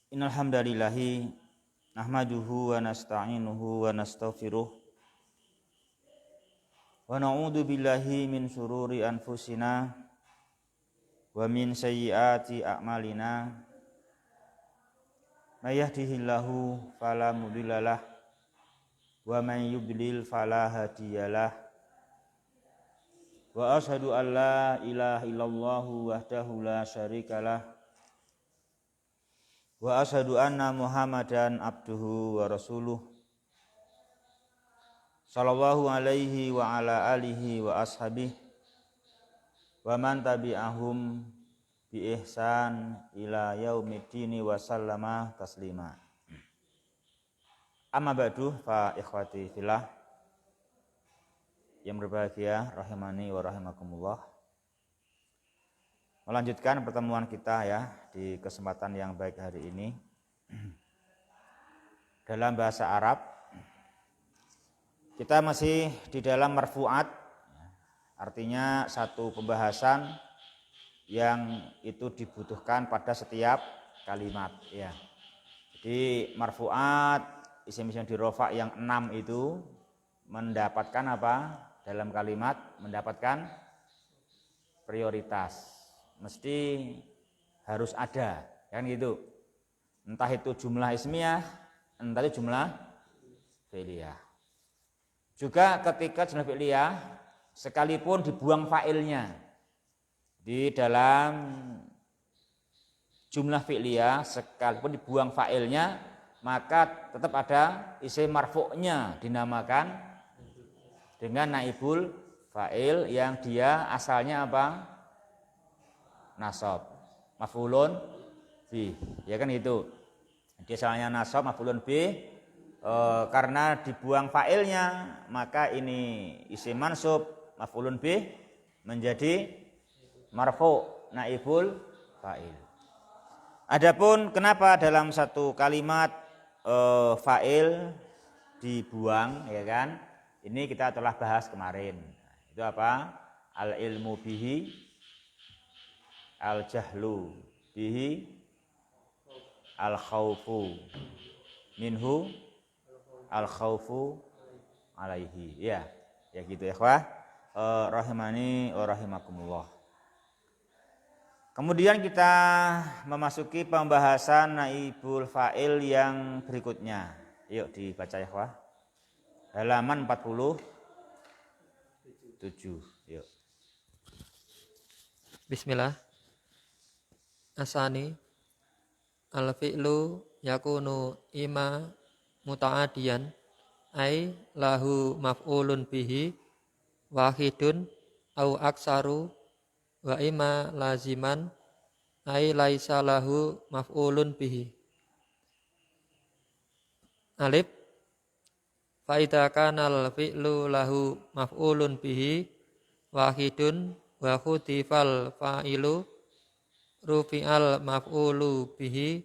Innal hamdalillahi nahmaduhu wa nasta'inuhu wa nastaghfiruh wa na'udzu billahi min syururi anfusina wa min sayyiati a'malina. May yahdihillahu fala mudhillalah wa may yudlil fala hadiyalah. Wa asyhadu an la ilaha illallah wahdahu la syarikalah wa asyhadu anna Muhammadan abduhu wa rasuluh sallallahu alaihi wa ala alihi wa ashabihi wa man tabi'ahum bi ihsan ila yaumiddin wa sallama taslima. Amma ba'du fa ikhwati fillah yang berbahagia rahimani wa rahimakumullah. Melanjutkan pertemuan kita ya di kesempatan yang baik hari ini dalam bahasa Arab. Kita masih di dalam marfu'at, artinya satu pembahasan yang itu dibutuhkan pada setiap kalimat ya. Jadi marfu'at, isim-isim di rofa yang 6 itu mendapatkan apa? Dalam kalimat mendapatkan prioritas. Mesti harus ada, kan gitu. Entah itu jumlah ismiyah, entah itu jumlah fi'liyah. Juga ketika jumlah fi'liyah sekalipun dibuang fa'ilnya di dalam jumlah fi'liyah, sekalipun dibuang fa'ilnya, maka tetap ada isim marfu'nya dinamakan dengan naibul fa'il yang dia asalnya apa? Nasab, maf'ulun bih, ya kan itu. Dia asalnya nasab, maf'ulun bih, karena dibuang fa'ilnya maka ini isim mansub maf'ulun bih menjadi marfu' naibul fa'il. Adapun kenapa dalam satu kalimat fa'il dibuang, ya kan? Ini kita telah bahas kemarin. Itu apa? Al ilmu bihi, al jahlu bihi, al khaufu minhu, al khaufu alaihi. Ya gitu ya ikhwah. Rahimani wa rahimakumullah. Kemudian kita memasuki pembahasan naibul fa'il yang berikutnya. Yuk dibaca ya ikhwah. Halaman 47. Yuk. Bismillah. Asani al-fi'lu yakunu ima muta'adiyan ay lahu maf'ulun bihi wahidun au aksaru wa ima laziman ay laisa lahu maf'ulun bihi. Alif fa idza kana al-fi'lu lahu maf'ulun bihi wahidun wa khutifal fa'ilu rufi'al maf'ulu bihi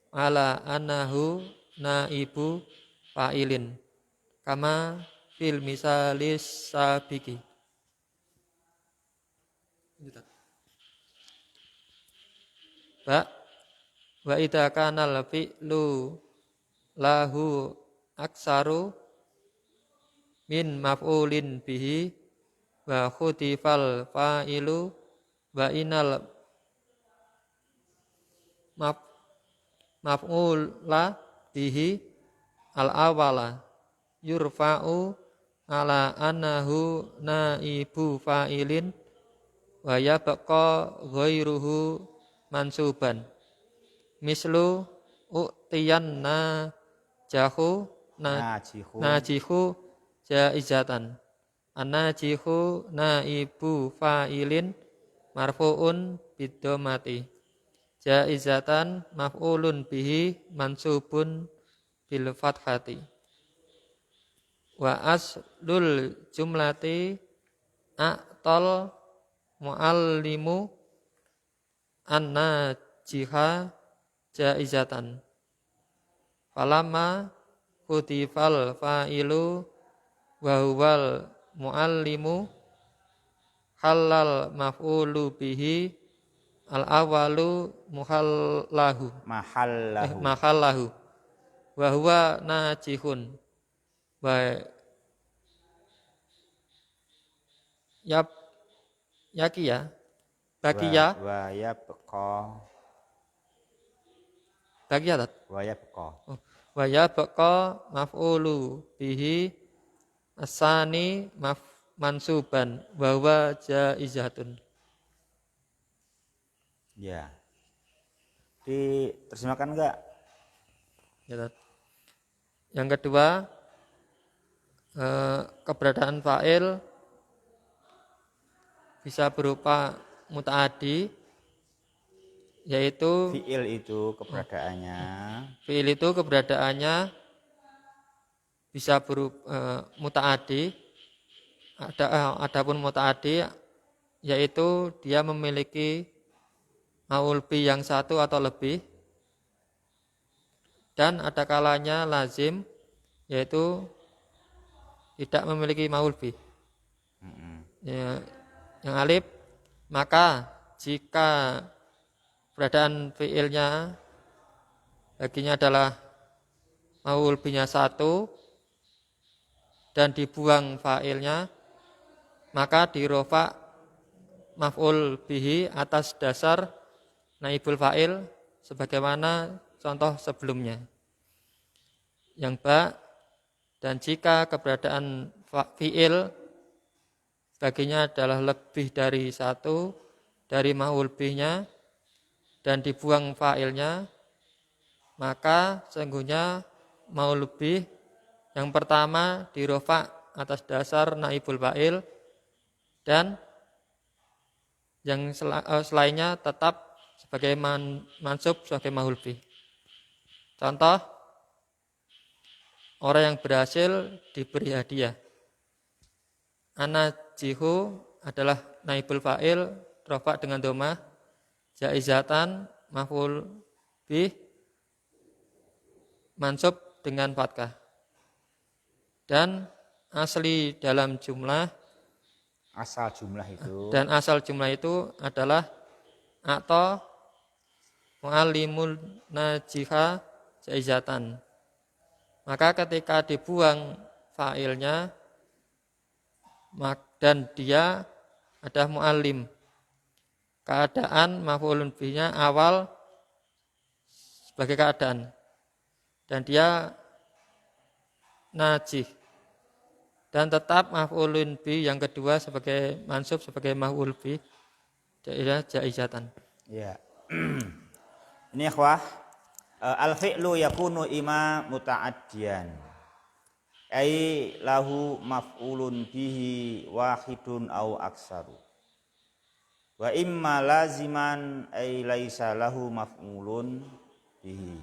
ala annahu naibu fa'ilin kama fil misalis sabiki. Wa idza kana al fi'lu lahu aksaru min maf'ulin bihi wa khutifal fa'ilu wa inal maf'ul la bihi al-awala yurfa'u ala annahu naibu fa'ilin wa yabqa ghairuhu mansuban mislu u'tiyan najihu jaizatan an-najihu naibu fa'ilin marfu'un bidomati jaizatan maf'ulun bihi mansubun bil fathati wa aslul jumlati a'tal muallimu an-najiha jaizatan falamma kutifal fa'ilu wa huwal muallimu halal maf'ulu bihi al awalu mahallahu. mahallahu wa huwa najihun wa yap yaki ya bakia Wa yabqa. bakia tat Wa yabqa. wa yabqa maf'ulu bihi asani mansuban wa huwa jaizatun. Ya. Diterjemahkan enggak? Ya, tat. Yang kedua keberadaan fa'il bisa berupa muta'addi, yaitu Fi'il itu keberadaannya. fi'il itu keberadaannya bisa berupa muta'addi. Adapun muta'addi yaitu dia memiliki maul bi yang satu atau lebih, dan ada kalanya lazim yaitu tidak memiliki maul bi. Ya, yang alif, maka jika keberadaan fi'ilnya baginya adalah maul bi-nya satu dan dibuang fa'ilnya, maka dirofa maf'ul bihi atas dasar naibul fa'il sebagaimana contoh sebelumnya. Yang ba, dan jika keberadaan fi'il baginya adalah lebih dari satu dari maf'ul bihi-nya dan dibuang fa'ilnya, maka sesungguhnya maf'ul bih yang pertama dirofa atas dasar naibul fa'il dan yang selainnya tetap sebagai mansub sebagai maf'ul bih. Contoh, orang yang berhasil diberi hadiah. Anajihu adalah naibul fa'il rofa dengan domah, jaizatan maf'ul bih mansub dengan fathah. Dan asli dalam jumlah, Asal jumlah itu. dan asal jumlah itu adalah atau mu'allimul najiha jaizatan. Maka ketika dibuang fa'ilnya dan dia ada mu'allim, keadaan maf'ulun bihnya awal sebagai keadaan dan dia najih, dan tetap maf'ulun bih yang kedua sebagai mansub sebagai maf'ul bih jaizatan. Ya. Ini ikhwah, al-fi'lu yakunu ima muta'addiyan. Ai lahu maf'ulun bihi wahidun au aksaru. Wa imma laziman ai laisa lahu maf'ulun bihi.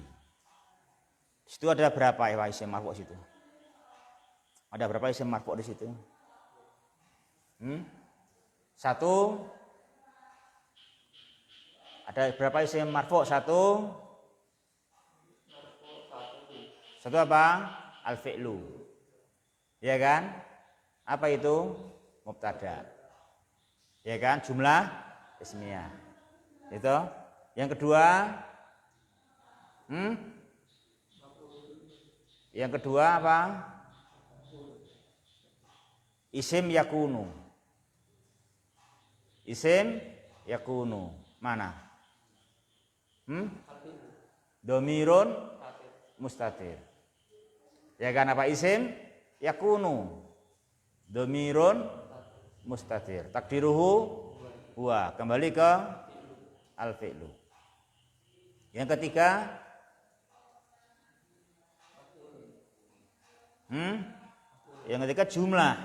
Situ ada berapa ya isim marfu' situ? Ada berapa isim marfu' di situ? Satu. Ada berapa isim marfu'? Satu. Satu apa? Al-fi'lu. Ya kan? Apa itu? Mubtada. Ya kan? Jumlah ismiyah. Itu. Yang kedua, yang kedua apa? Isim yakunu. Isim yakunu. Mana? Domirun mustatir. Ya kan, apa isim? Yakunu. Domirun mustatir. Takdiruhu huwa. Kembali ke al-fi'lu. Yang ketiga, yang ketiga jumlah.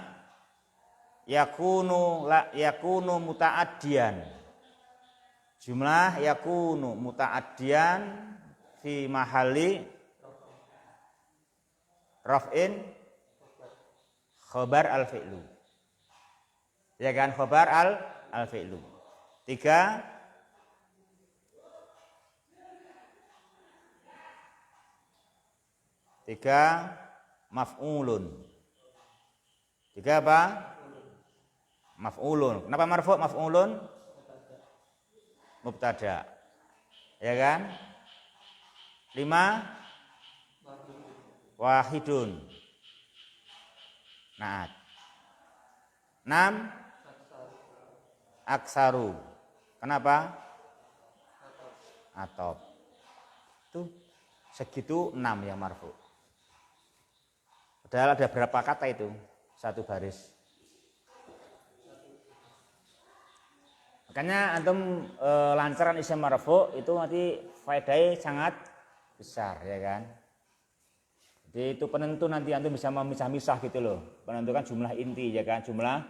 Yakunu muta'addiyan. Jumlah yakunu muta'addiyan fi mahalli raf'in khobar al-fi'lu. Ya kan, khobar al-fi'lu. Tiga, maf'ulun. Tiga apa? Maf'ulun. Kenapa marfu' maf'ulun? mubtada. Ya kan? 5 wahidun. Naat. 6 aksaru. Kenapa? Atop. Itu segitu 6 yang marfu. Padahal ada berapa kata itu? Satu baris. Makanya antum lancaran isim marfu itu nanti faedahnya sangat besar, ya kan? Jadi itu penentu nanti antum bisa memisah-misah gitu loh. Menentukan jumlah inti, ya kan? Jumlah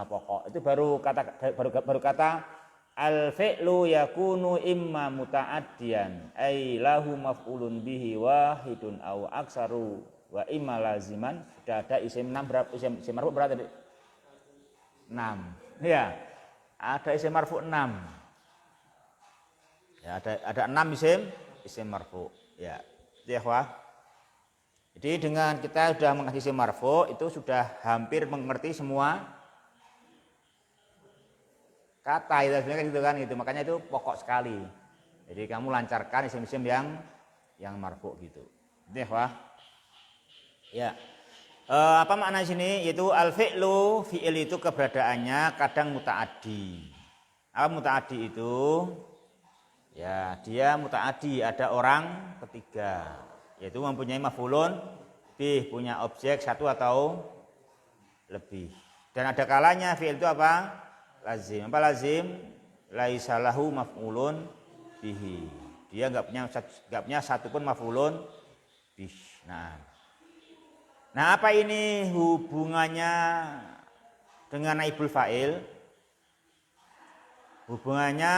pokok. Itu baru kata al fi'lu yakunu imma muta'addiyan ay lahu maf'ulun bihi wahidun aw aksaru wa imma laziman. Sudah ada isim 6 berapa? Isim marfu berapa tadi? 6. Ya. Ada isim marfu 6. Ya, ada 6 isim marfu. Ya. Ya, wah. Jadi dengan kita sudah mengaji isim marfu itu sudah hampir mengerti semua kata itu sebenarnya gitu kan gitu. Makanya itu pokok sekali. Jadi kamu lancarkan isim-isim yang marfu gitu. Ya, wah. Ya. Apa makna sini? Yaitu al-fi'lu, fi'il itu keberadaannya kadang muta'addi. Apa muta'addi itu? Ya, dia muta'addi, ada orang ketiga, yaitu mempunyai maf'ulun bih, punya objek satu atau lebih. Dan ada kalanya fi'il itu apa? Lazim. Apa lazim? Laisa lahu maf'ulun bihi. Dia enggak punya satu pun maf'ulun bih. Nah, apa ini hubungannya dengan naibul fa'il? Hubungannya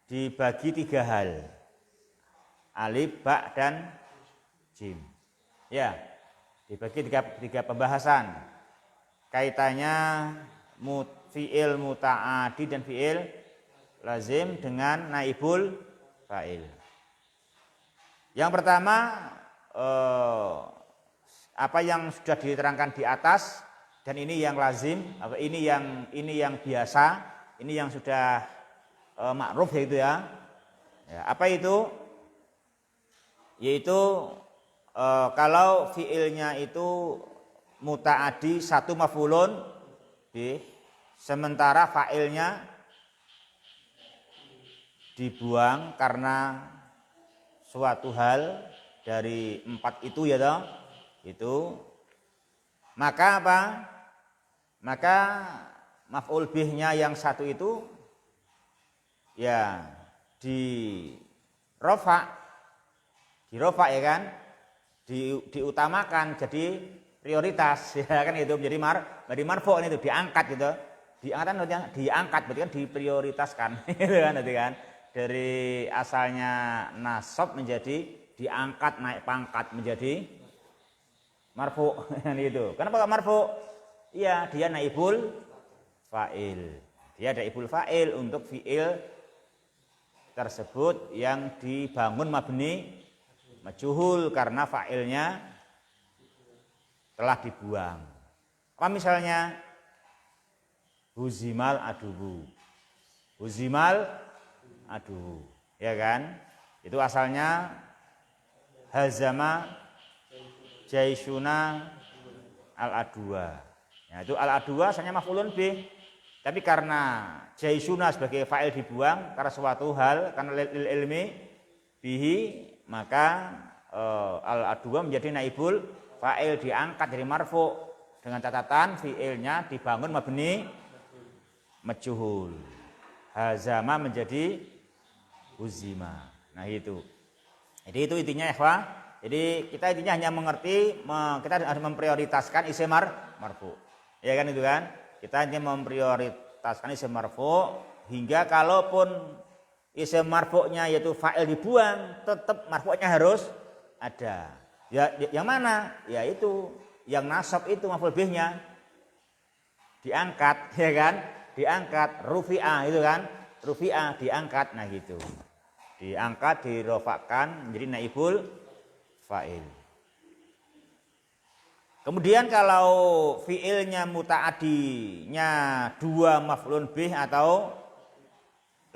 dibagi 3 hal. Alif, ba, dan jim. Ya, dibagi 3 pembahasan. Kaitannya fi'il muta'adi dan fi'il lazim dengan naibul fa'il. Yang pertama, apa yang sudah diterangkan di atas, dan ini yang lazim, ini yang biasa, ini yang sudah ma'ruf yaitu ya. Apa itu? Yaitu kalau fiilnya itu muta'adi satu maf'ulun bih, sementara fa'ilnya dibuang karena suatu hal dari 4 itu ya toh, itu maka apa? Maka maf'ul bihnya yang satu itu ya dirofa ya kan, diutamakan jadi prioritas ya kan, itu menjadi marfu itu diangkat gitu, diangkat berarti kan diprioritaskan gitu kan, berarti kan dari asalnya nasab menjadi diangkat naik pangkat menjadi marfu itu. Kenapa kok marfu? Iya, dia naibul fa'il. Dia naibul fa'il untuk fi'il tersebut yang dibangun mabni majhul karena fa'ilnya telah dibuang. Apa misalnya? Huzimal aduhu. Huzimal aduhu. Ya kan? Itu asalnya hazama jaisuna al-adwa. Ya, itu al-adwa asalnya maf'ulun bih. Tapi karena jaisuna sebagai fa'il dibuang karena suatu hal, karena lil ilmi bihi, maka al-adwa menjadi naibul fa'il, diangkat dari marfu dengan catatan fi'ilnya dibangun mabni majhul. Hazama menjadi huzima. Nah itu. Jadi itu intinya ikhwah. Jadi kita intinya hanya mengerti, kita harus memprioritaskan isim marfu. Ya kan itu kan? Kita hanya memprioritaskan isim marfu hingga kalaupun isim marfu'nya yaitu fa'il dibuang, tetap marfu'nya harus ada. Ya yang mana? Ya itu yang nasab itu maf'ul bihnya diangkat, ya kan? Diangkat, rufi'ah itu kan? Rufi'ah diangkat, nah gitu. Diangkat, dirofakkan menjadi naibul fa'il. Kemudian kalau fi'ilnya muta'adinya 2 maf'ulun bih atau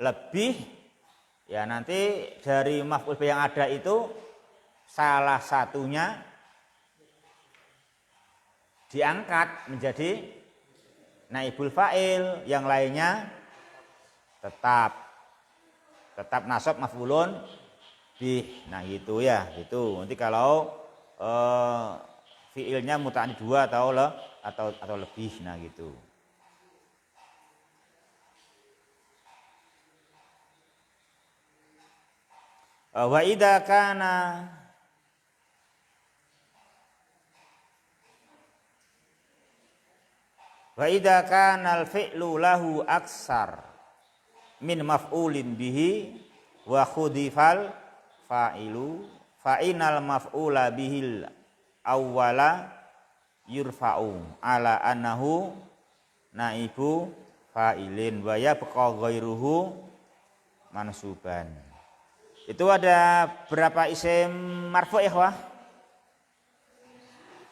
lebih, ya nanti dari maf'ul bih yang ada itu salah satunya diangkat menjadi naibul fa'il, yang lainnya tetap nasab maf'ulun bih. Nah gitu ya, gitu. Nanti kalau fiilnya muta'addi dua atau lebih, nah gitu. Wa idza kana al-fi'lu lahu aksar min maf'ulin bihi wa khudifal fa'ilu fa'inal maf'ula bihil awwala yurfa'u ala annahu naibu fa'ilin wa yabqa ghairuhu mansuban. Itu ada berapa isim marfu' ikhwah?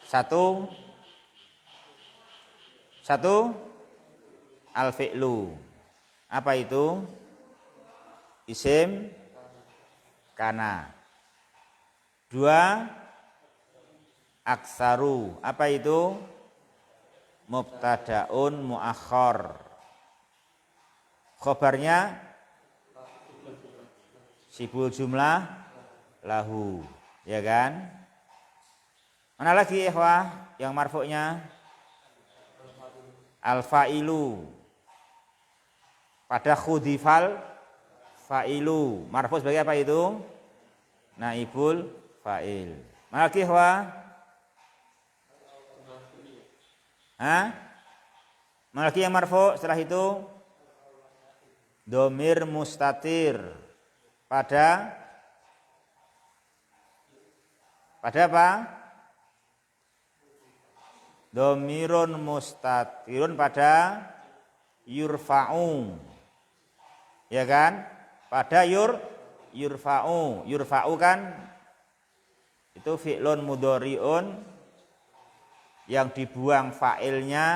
Satu al-fi'lu. Apa itu? Isim kana. Dua aksaru. Apa itu? Mubtada'un muakhar. Khobarnya sibul jumlah lahu, ya kan? Mana lagi ikhwah yang marfu'nya? Al-fa'ilu. Pada khudifal fa'ilu. Marfu' sebagai apa itu? Naibul fa'il. Mana lagi ikhwah? Mana lagi yang marfu' setelah itu? Domir mustatir. Pada apa? Domirun mustatirun pada yurfa'u, ya kan? Pada yurfa'u. Yurfa'u kan itu fi'lun mudhari'un yang dibuang fa'ilnya,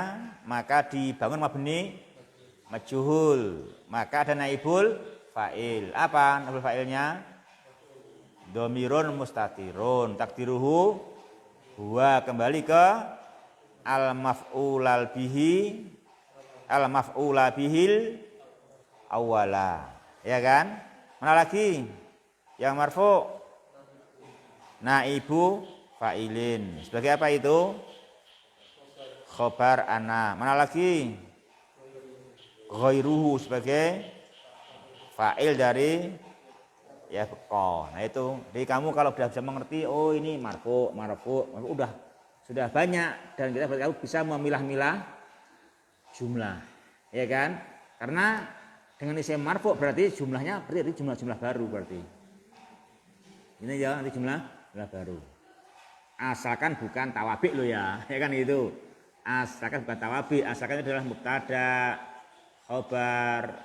maka dibangun mabni majhul, maka ada naibul fa'il. Apa naibul fa'ilnya? Domirun mustatirun takdiruhu huwa, kembali ke al-maf'ulal bihi, al-maf'ula bihil awwala, ya kan? Mana lagi yang marfu'? Naibu fa'ilin. Sebagai apa itu? Khobar ana. Mana lagi? Ghairuhu sebagai fa'il dari ya beqa. Nah itu, jadi kamu kalau sudah bisa mengerti, oh ini marfu, sudah banyak, dan kita kamu bisa memilah-milah jumlah, ya kan? Karena dengan isim marfu berarti jumlahnya berarti jumlah baru berarti. Ini ya nanti jumlah baru. Asalkan bukan tawabi lo ya, ya kan itu. Asalkan bukan tawabi, asalkan itu adalah mubtada, khobar,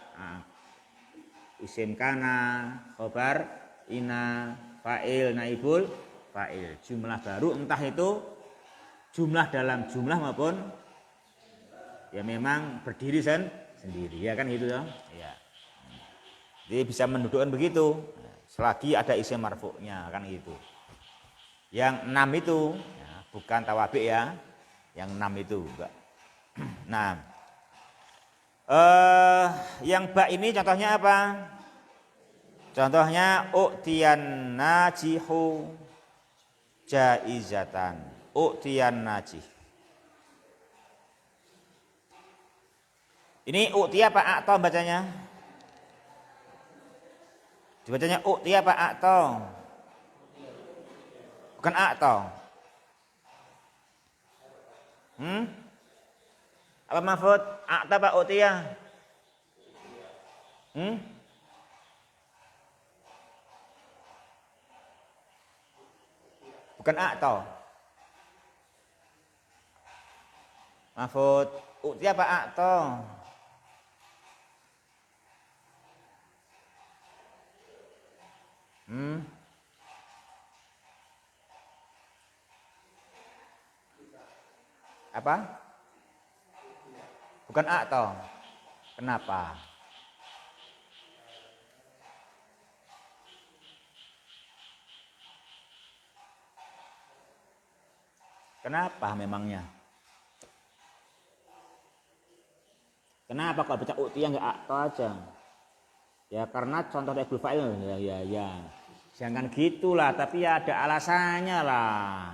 isim kana, khobar ina, fa'il, naibul fa'il. Jumlah baru, entah itu jumlah dalam jumlah maupun ya memang berdiri sendiri, ya kan itu ya. Ya. Jadi bisa mendudukkan begitu selagi ada isim marfu'nya, kan gitu. Yang 6 itu ya, bukan tawabi ya. Yang 6 itu enggak. Nah, yang ba ini contohnya apa? Contohnya u'tiyan najihu jaizatan. U'tiyan najih. Ini u'tiya apa a'ta bacanya? Dibacanya u'tiya apa a'ta? Bukan a'ta. Apa mahfud? A'ta apa u'tiya? Bukan a'ta. Mahfud, u'tiya apa a'ta? Apa? Bukan a'ta. Kenapa? Kenapa memangnya? Kenapa kalau baca u'tiya enggak akto aja? Ya karena contoh naibul fa'il ya. Jangan gitulah, tapi ya ada alasannya lah.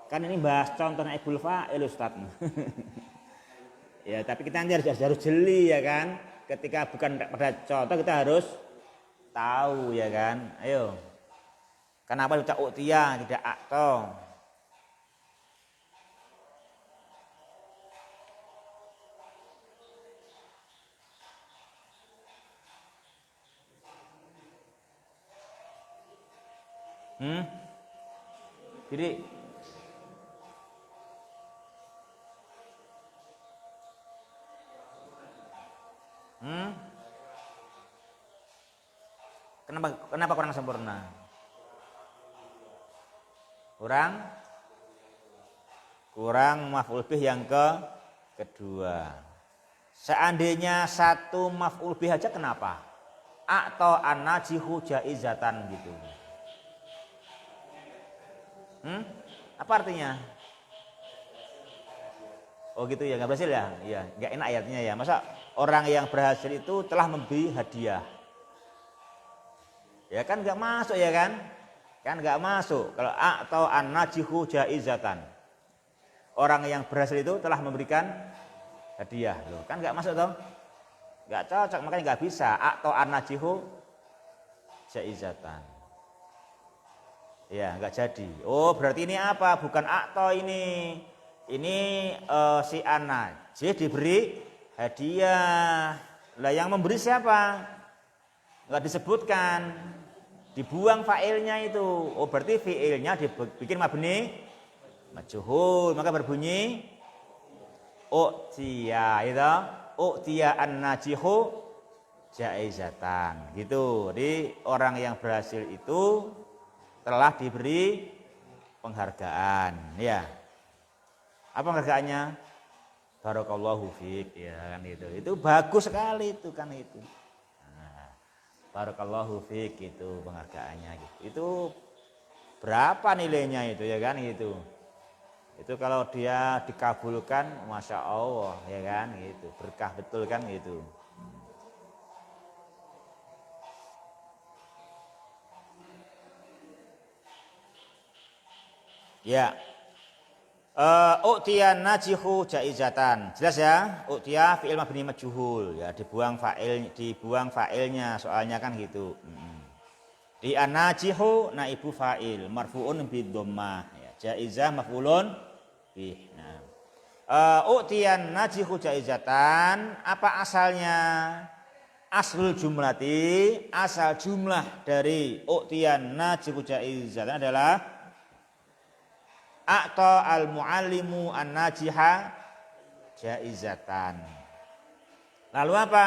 Kan ini bahas contoh naibul fa'il Ustaz. Ya, tapi kita nanti harus jeli ya kan. Ketika bukan pada contoh kita harus tahu ya kan. Ayo. Kenapa baca u'tiya tidak akto? Jadi kenapa kurang sempurna? Kurang maf'ul bih yang kedua. Seandainya satu maf'ul bih aja kenapa? Atau an-najihu jaizatan gitu. Apa artinya? Oh gitu ya, nggak berhasil ya? Iya, nggak enak ayatnya ya. Masa orang yang berhasil itu telah memberi hadiah? Ya kan nggak masuk ya kan? Kan nggak masuk. Kalau atau an-najihu jaizatan. Orang yang berhasil itu telah memberikan hadiah. Loh, kan nggak masuk toh? Nggak cocok, makanya nggak bisa. Atau an-najihu jaizatan. Ya, nggak jadi. Oh, berarti ini apa? Bukan akto ini. Ini si an-najih diberi hadiah. Lah yang memberi siapa? Nggak disebutkan. Dibuang fa'ilnya itu. Oh, berarti fi'ilnya dibikin mabni majhul. Maka berbunyi u'tiya itu. U'tiya an-najihu jaizatan. Gitu. Jadi orang yang berhasil itu telah diberi penghargaan, ya. Apa penghargaannya? Barakallahu fiik, ya kan itu. Itu bagus sekali itu kan itu. Nah, barakallahu fiik itu penghargaannya gitu. Itu berapa nilainya itu ya kan itu. Itu kalau dia dikabulkan, masya Allah ya kan gitu. Berkah betul kan gitu. Ya. U'tiya najihu jaizatan. Jelas ya? U'tiya fi'il mabni majhul ya, dibuang fa'ilnya soalnya kan gitu. Di an-najihu naibu fa'il marfu'un bi dhammah ya. Jaizah maf'ulun bih. Nah. U'tiya najihu jaizatan, apa asalnya? Aslul jumlati, asal jumlah dari u'tiya najihu jaizatan adalah A'ta al-muallimu an-najiha jaizatan. Lalu apa?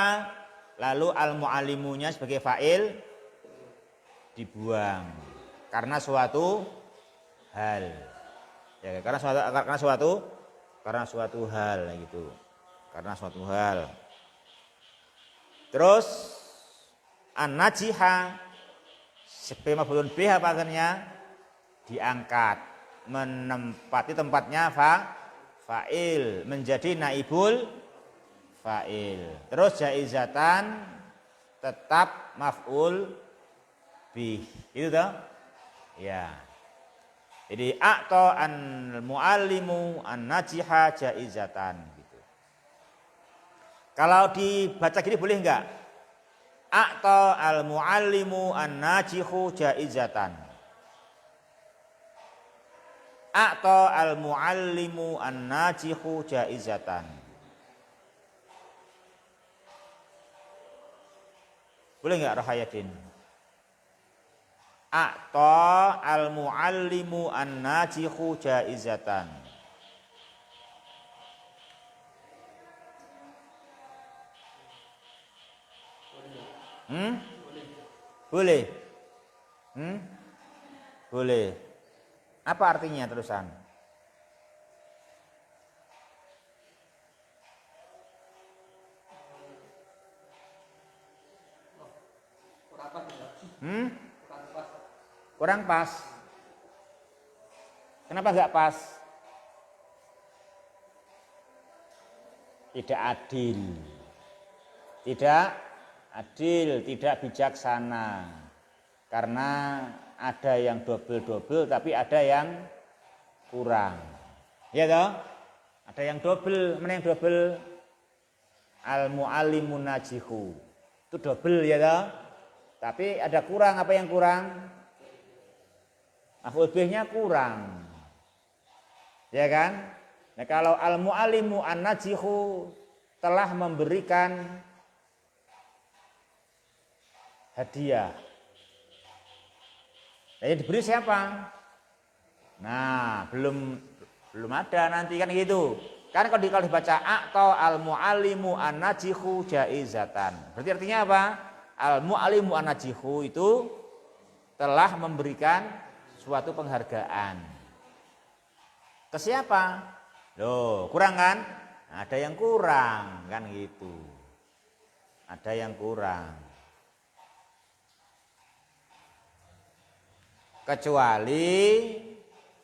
Lalu al-muallimunya sebagai fa'il dibuang karena suatu hal. Ya, karena suatu hal gitu. Karena suatu hal. Terus an-najiha sebagai maf'ulun bih apa artinya? Diangkat, menempati tempatnya fa'il menjadi naibul fa'il. Terus jaizatan tetap maf'ul bih. Itu toh? Ya. Jadi a'ta an muallimu an najiha jaizatan gitu. Kalau dibaca gini boleh enggak? A'ta al muallimu an najihu jaizatan. A'ta al-muallimu an-najihu jaizatan. Boleh enggak Rahayadin? A'ta al-muallimu an-najihu jaizatan. Boleh. Boleh. Apa artinya terusan? Kurang pas. Kenapa nggak pas? Tidak adil. Tidak adil, tidak bijaksana. Karena ada yang double-double tapi ada yang kurang. Ya toh? Ada yang double, mana yang double? Al-mu'allimun najihu. Itu double ya toh? Tapi ada kurang, apa yang kurang? Maf'ul bihnya kurang. Ya kan? Nah, kalau al-mu'allimu an-najihu telah memberikan hadiah. Yang diberi siapa? Nah, belum ada nanti kan gitu. Kan kalau dibaca atau al-mu'allimu an-najihu jaizatan. Berarti artinya apa? Al-mu'allimu an-najihu itu telah memberikan suatu penghargaan. Ke siapa? Loh, kurang kan? Ada yang kurang kan gitu. Ada yang kurang. Kecuali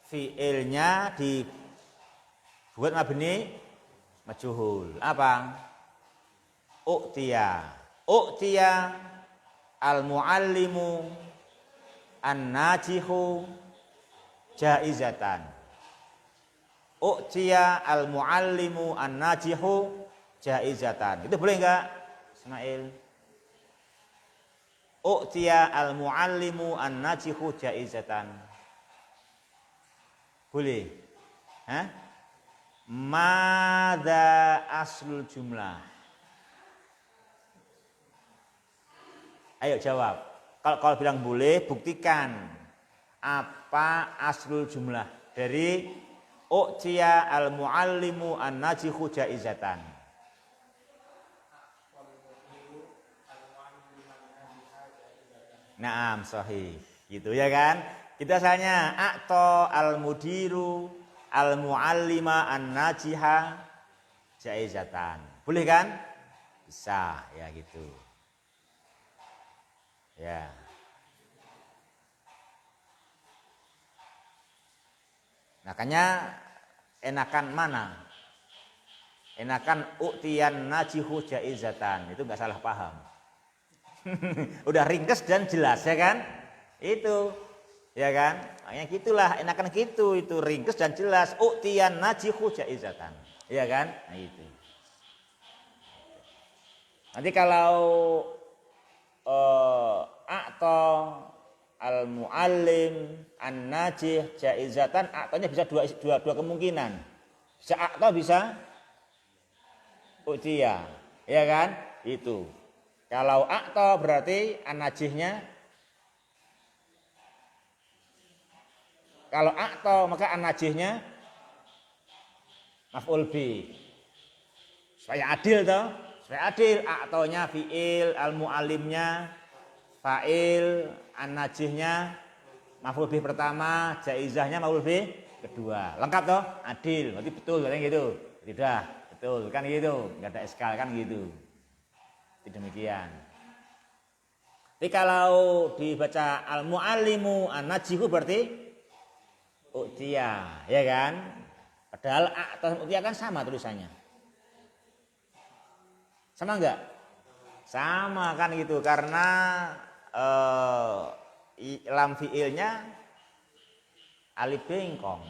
fiilnya dibuat mabni majhul. Apa? U'tiya. U'tiya al-muallimu an-najihu jaizatan. U'tiya al-muallimu an-najihu jaizatan. Itu boleh enggak, Ismail? U'tiya al-muallimu an-najihu jaizatan. Boleh? Hah? Madza aslul jumlah? Ayo jawab. Kalau bilang boleh, buktikan apa aslul jumlah dari u'tiya al-muallimu an-najihu jaizatan. Naam, sahih. Gitu ya kan? Kita asalnya a'ta al-mudiru al-muallima an-najiha jaizatan. Boleh kan? Bisa, ya gitu. Ya. Makanya enakan mana? Enakan u'tiyan najihu jaizatan. Itu enggak salah paham. Udah ringkes dan jelas ya kan? Itu ya kan? Makanya gitulah, enakan gitu, itu ringkes dan jelas. U'tiyan najihu jaizatan. Ya kan? Nah itu. Nanti kalau a'ta al-muallim an-najih jaizatan, a'tanya bisa dua kemungkinan. Bisa a'ta, bisa u'tiya. Ya kan? Itu. Kalau a'ta berarti an-najihnya, kalau a'ta maka an-najihnya maf'ul bi. Supaya adil toh, supaya adil, a'tanya fi'il, al-mu'allimnya fa'il, an-najihnya maf'ul bi pertama, jaizahnya maf'ul bi kedua. Lengkap toh? Adil, berarti betul kan gitu. Tidak, betul kan gitu. Enggak ada eskal kan gitu. Demikian. Tapi kalau dibaca al-muallimu an-najihu berarti u'tiya, ya kan? Padahal atau u'tiya kan sama tulisannya. Sama enggak? Sama kan gitu, karena lam fiilnya alif bengkong.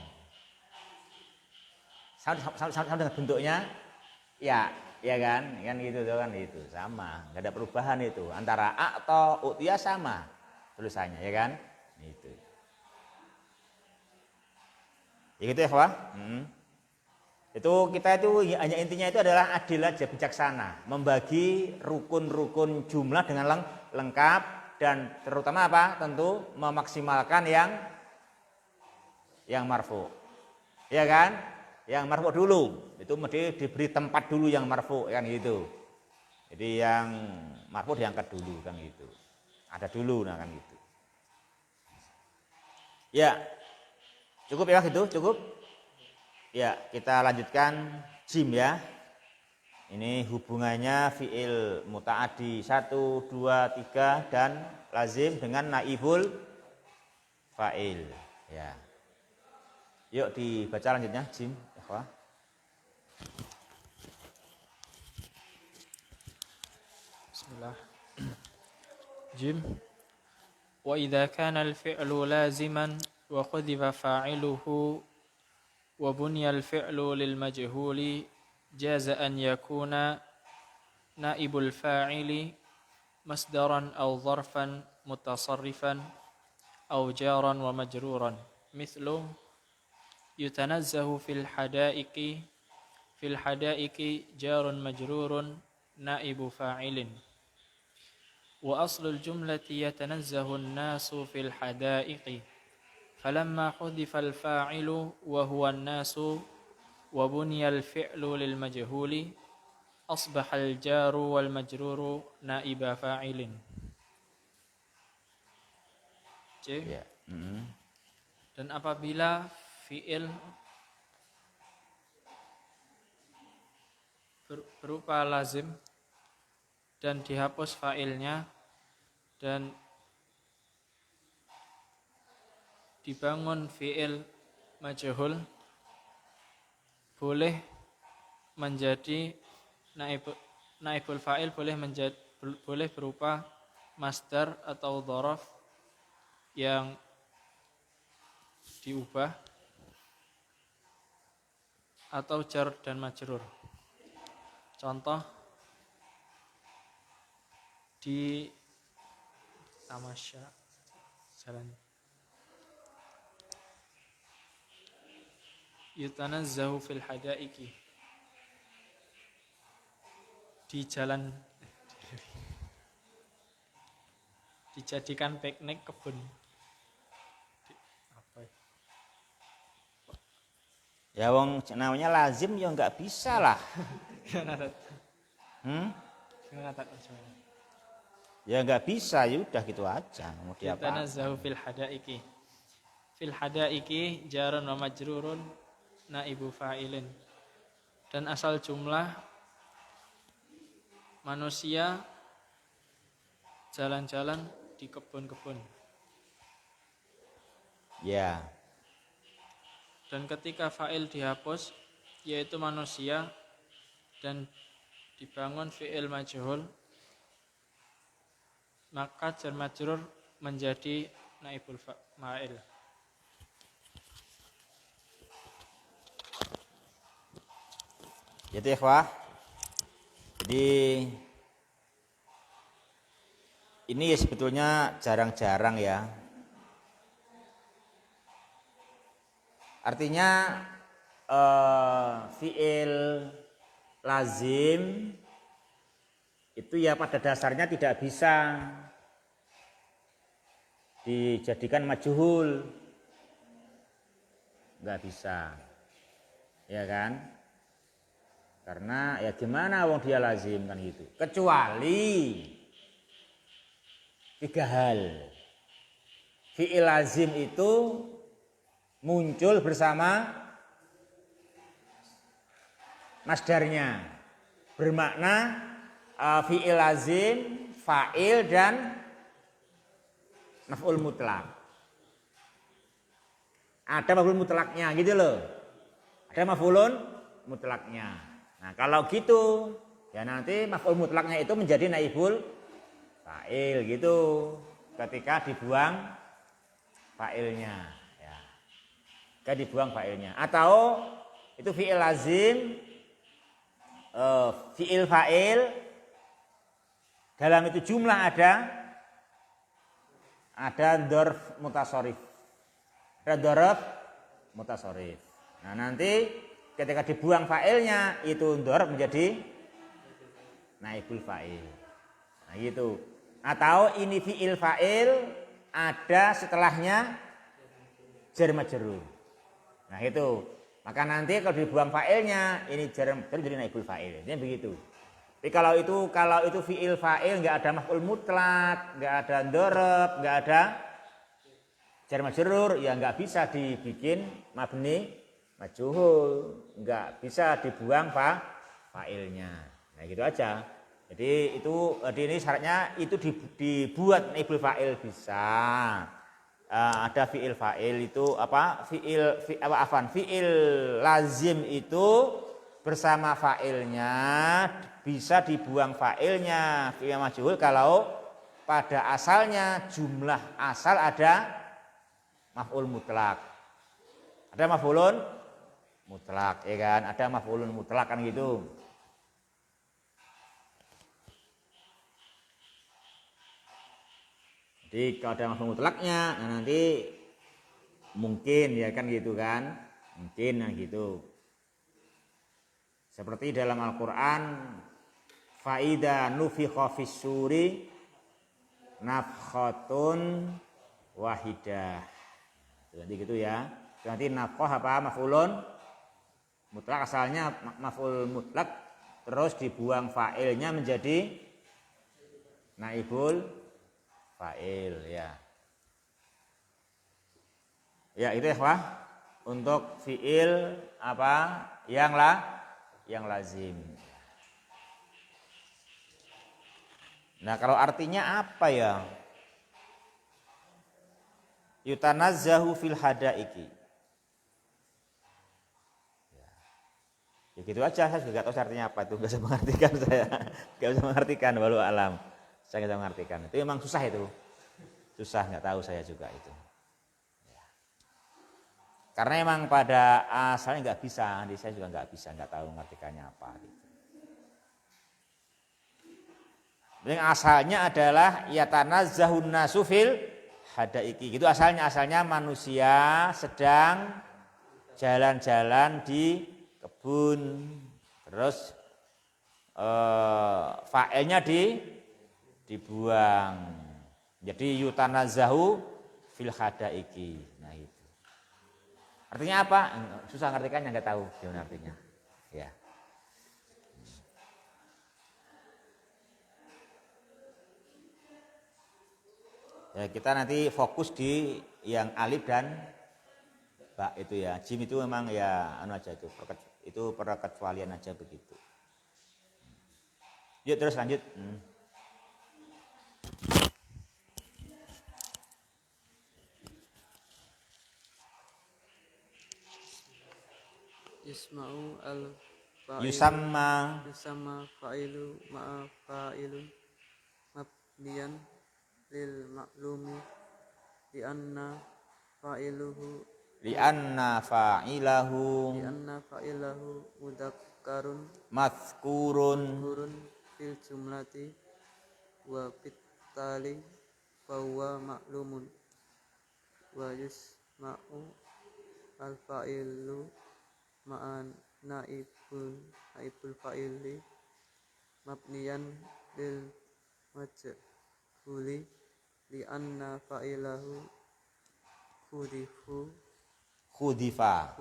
Sama dengan bentuknya, ya. Ya kan gitu tuh kan, itu sama, nggak ada perubahan itu antara a atau u'tiya, sama tulisannya ya kan, itu ya gitu ya Pak. Itu kita itu hanya intinya itu adalah adil aja, bijaksana, membagi rukun-rukun jumlah dengan lengkap, dan terutama apa, tentu memaksimalkan yang marfu, ya kan, yang marfu dulu itu mesti diberi tempat dulu, yang marfu kan gitu. Jadi yang marfu diangkat dulu kan gitu. Ada dulu nah kan gitu. Ya. Cukup ya gitu, cukup. Ya, kita lanjutkan jim ya. Ini hubungannya fi'il muta'addi 1, 2, 3 dan lazim dengan naibul fa'il ya. Yuk dibaca lanjutnya, Jim. Ikhwah. Bismillah. Jim. وإذا كان الفعل لازما وحذف فاعله وبني الفعل للمجهول جاز أن يكون نائب الفاعل مصدرا أو ظرفا متصرفا أو جارا ومجرورا مثل يتنزه في الحدائق جار مجرور نائب فاعل وأصل الجملة يتنزه الناس في الحدائق فلما حذف الفاعل وهو الناس وبني الفعل للمجهول أصبح الجار والمجرور نائب فاعل. Ya. Dan apabila fi'il berupa lazim dan dihapus fa'ilnya dan dibangun fi'il majhul boleh menjadi naibul fa'il boleh berupa masdar atau dhorof yang diubah atau jar dan majrur. Contoh di tamasya jalan yutanazzahu fil hadaiki, di jalan dijadikan piknik kebun. Apa Ya wong namanya lazim ya nggak bisa lah. Ya nggak bisa, ya udah gitu aja. Mau diapa? Yutanazzahu fil hadaiki. Fil hadaiki jarun wa majrurun naibu fa'ilin. Dan asal jumlah manusia jalan-jalan di kebun-kebun. Ya. Dan ketika fa'il dihapus, yaitu manusia, dan dibangun fi'il majhul, maka jar majrur menjadi naibul fa'il. Jadi ikhwah, jadi ini sebetulnya jarang-jarang ya. Artinya fi'il lazim itu ya pada dasarnya tidak bisa dijadikan majhul, nggak bisa, ya kan? Karena ya gimana wong dia lazim kan gitu. Kecuali 3 hal. Fi'il lazim itu muncul bersama masdarnya, bermakna fi'il lazim, fa'il dan maf'ul mutlak. Ada maf'ul mutlaknya gitu loh. Ada maf'ulun mutlaknya. Nah kalau gitu ya nanti maf'ul mutlaknya itu menjadi naibul fa'il gitu ketika dibuang fa'ilnya ya. Ketika dibuang fa'ilnya. Atau itu fi'il lazim, fi'il fa'il, dalam itu jumlah ada dzarf mutasharrif. Ada dzarf mutasharrif. Nah nanti ketika dibuang fa'ilnya itu dzarf menjadi naibul fa'il. Nah gitu. Atau ini fi'il fa'il ada setelahnya jar majrur. Nah itu. Maka nanti kalau dibuang fa'ilnya ini jar majrur jadi naibul fa'il. Ini begitu. Tapi kalau itu fi'il fa'il enggak ada maf'ul mutlak, enggak ada dzarf, enggak ada jar majrur, ya enggak bisa dibikin mabni majhul, enggak bisa dibuang fa'ilnya. Nah gitu aja. Jadi ini syaratnya itu dibuat naibul fa'il bisa. ada fiil fa'il itu apa? Fiil lazim itu bersama fa'ilnya bisa dibuang fa'ilnya fi'il majhul kalau pada asalnya jumlah asal ada maf'ul mutlak. Ada maf'ulun mutlak ya kan? Ada maf'ulun mutlak kan gitu. Jadi kalau ada maf'ul mutlaknya, nah nanti mungkin ya kan gitu kan, mungkin nah gitu. Seperti dalam Al-Quran, faida nufikha fis suri nafkhatun wahidah. Nanti gitu ya. Nanti nafkhah apa maf'ulun mutlak, asalnya maf'ul mutlak, terus dibuang fa'ilnya menjadi naibul fa'il ya. Ya itu ya untuk fi'il apa yang lazim. Nah kalau artinya apa ya? Yutanazzahu fil hadaiki. Ya gitu aja, saya juga tahu artinya apa itu, nggak bisa mengartikan saya, nggak bisa mengartikan, walau alam. Saya nggak bisa mengartikan. Itu memang susah itu, susah, nggak tahu saya juga itu. Ya. Karena emang pada asalnya nggak bisa, saya juga nggak bisa, nggak tahu mengartikannya apa. Gitu. Yang asalnya adalah yatanazzahun nasu fil hadaiki. Gitu asalnya manusia sedang jalan-jalan di kebun, terus fa'ilnya dibuang. Jadi yutanazzahu fil hadaiki. Nah itu. Artinya apa? Susah ngartikannya, enggak tahu gimana artinya. Ya. Ya, kita nanti fokus di yang alif dan ba itu ya. Jim itu memang ya aja itu perkecualian aja begitu. Yuk terus lanjut. Yusma'u al-fa'ilu Yusamma fa'ilu ma'a fa'ilun mabniyan lil ma'lumi li'anna fa'ilahu mudakkarun mazkurun fil jumlati wa bittali fahuwa ma'lumun wa yusma'u al-fa'ilu ma'an naibul fa'ili mabniyan lil majhuli li'anna fa'ilahu khudifa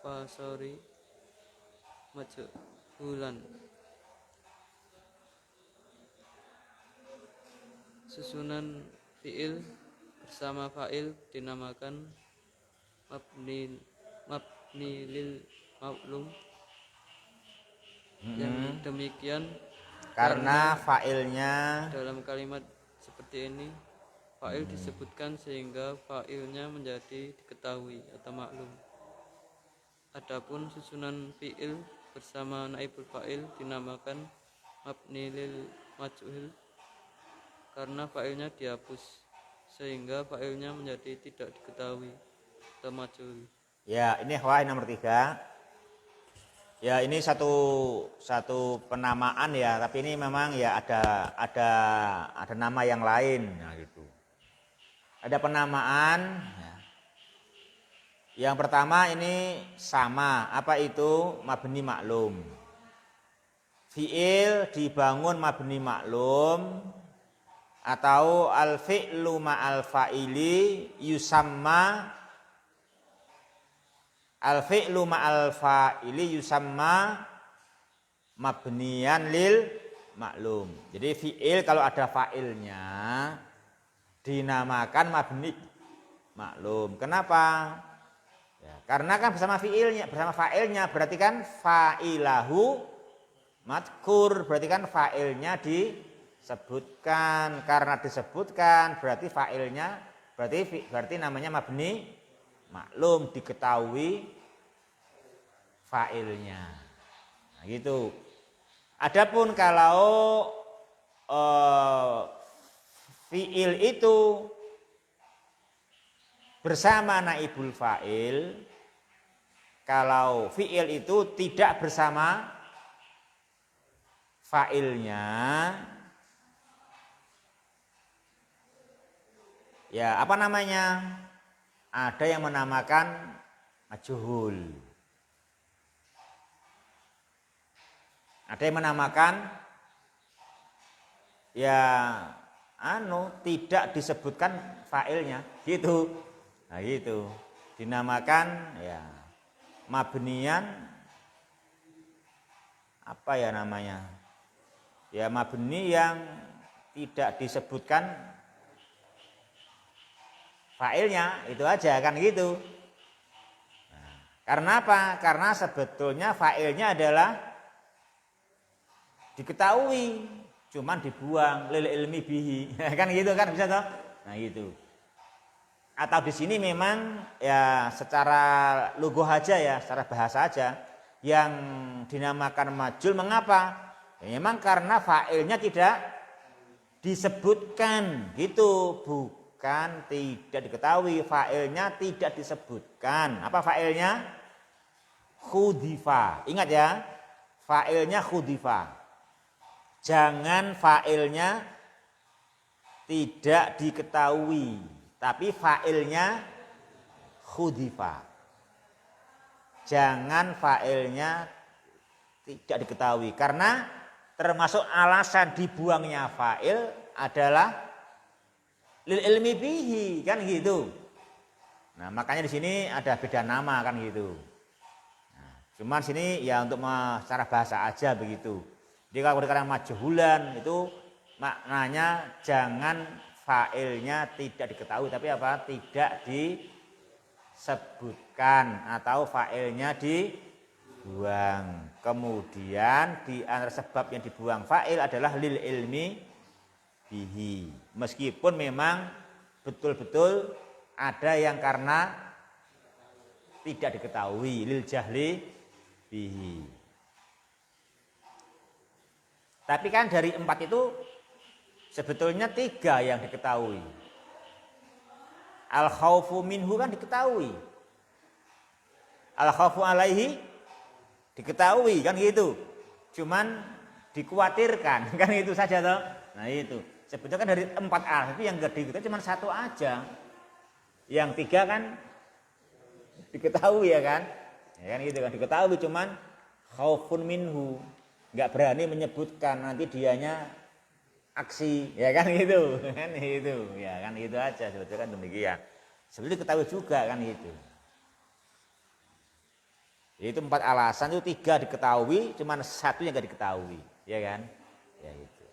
fasori majhulan. Susunan fi'il bersama fa'il dinamakan mabni lil ma'lum. Yang demikian karena fa'ilnya dalam kalimat seperti ini fa'il disebutkan sehingga fa'ilnya menjadi diketahui atau maklum. Adapun susunan fi'il bersama naibul fa'il dinamakan mabni lil majhul karena fa'ilnya dihapus sehingga fa'ilnya menjadi tidak diketahui atau majhul. Ya, ini ikhwah nomor 3. Ya, ini satu penamaan ya, tapi ini memang ya ada nama yang lain nah gitu. Ada penamaan ya. Yang pertama ini sama, apa itu? Mabni maklum. Fi'il dibangun mabni maklum atau al-fi'lu ma'al fa'ili yusamma al-fi'lu ma'al fa'ili yusamma mabniyan lil maklum. Jadi fi'il kalau ada fa'ilnya dinamakan mabni maklum. Kenapa? Ya, karena kan bersama fi'ilnya, bersama fa'ilnya berarti kan fa'ilahu madkur, berarti kan fa'ilnya Sebutkan, karena disebutkan berarti fa'ilnya berarti namanya mabni maklum, diketahui fa'ilnya. Nah, gitu. Adapun kalau fi'il itu bersama naibul fa'il, kalau fi'il itu tidak bersama fa'ilnya, ya apa namanya? Ada yang menamakan majhul. Ada yang menamakan ya tidak disebutkan fa'ilnya, gitu. Nah, gitu. Dinamakan ya mabniyan, apa ya namanya? Ya mabni yang tidak disebutkan fa'ilnya, itu aja kan gitu. Nah, karena apa? Karena sebetulnya fa'ilnya adalah diketahui, cuman dibuang lil ilmi bihi. Kan gitu kan, bisa toh? Nah, gitu. Atau di sini memang ya secara lughah aja ya, secara bahasa aja yang dinamakan majhul. Mengapa? Ya, memang karena fa'ilnya tidak disebutkan, gitu. Bukan tidak diketahui, fa'ilnya tidak disebutkan. Apa fa'ilnya? Khudifa. Ingat ya, fa'ilnya khudifa. Jangan fa'ilnya tidak diketahui, tapi fa'ilnya khudifa. Jangan fa'ilnya tidak diketahui, karena termasuk alasan dibuangnya fa'il adalah lil ilmi bihi, kan gitu. Nah, makanya di sini ada beda nama kan gitu. Nah, cuman sini ya untuk secara bahasa aja begitu. Jadi kalau dikatakan majhulan itu maknanya jangan fa'ilnya tidak diketahui, tapi apa? Tidak disebutkan atau fa'ilnya dibuang. Kemudian di antara sebab yang dibuang fa'il adalah lil ilmi bihi. Meskipun memang betul-betul ada yang karena tidak diketahui, lil jahli bihi. Tapi kan dari 4 itu sebetulnya 3 yang diketahui. Al khaufu minhu kan diketahui. Al khaufu alaihi diketahui kan gitu. Cuman dikhawatirkan kan itu saja toh. Nah, itu. Sebetulnya kan dari 4 alat itu yang enggak diketahui cuma 1 aja. Yang 3 kan diketahui ya kan? Ya kan gitu kan, diketahui cuman khaufun minhu. Enggak berani menyebutkan, nanti dianya aksi, ya kan gitu, kan itu, ya kan itu aja sebetulnya kan demikian. Sebetulnya diketahui juga kan itu. Itu 4 alasan, itu 3 diketahui, cuman 1 yang enggak diketahui, ya kan? Ya itu.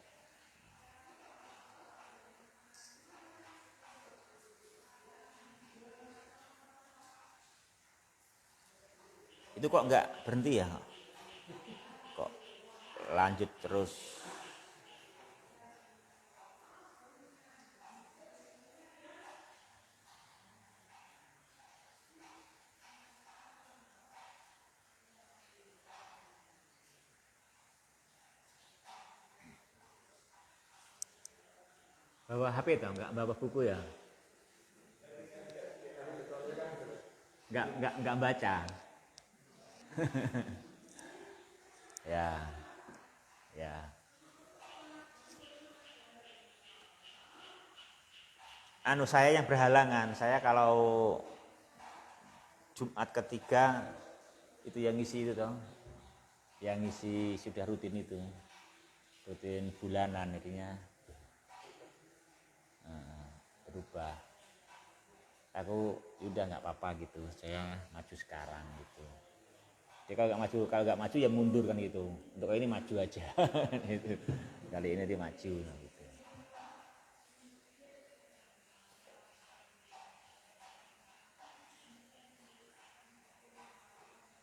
Itu kok enggak berhenti ya? Kok lanjut terus? Bawa HP toh, enggak bawa buku ya? Enggak baca. Ya. Ya. Saya yang berhalangan. Saya kalau Jumat ketiga itu yang ngisi itu toh. Yang ngisi sudah rutin itu. Rutin bulanan jadinya berubah. Aku udah nggak apa-apa gitu, saya maju sekarang gitu. Jadi kalau nggak maju ya mundur kan gitu. Untuk ini maju aja. Gitu. Kali ini dia maju gitu.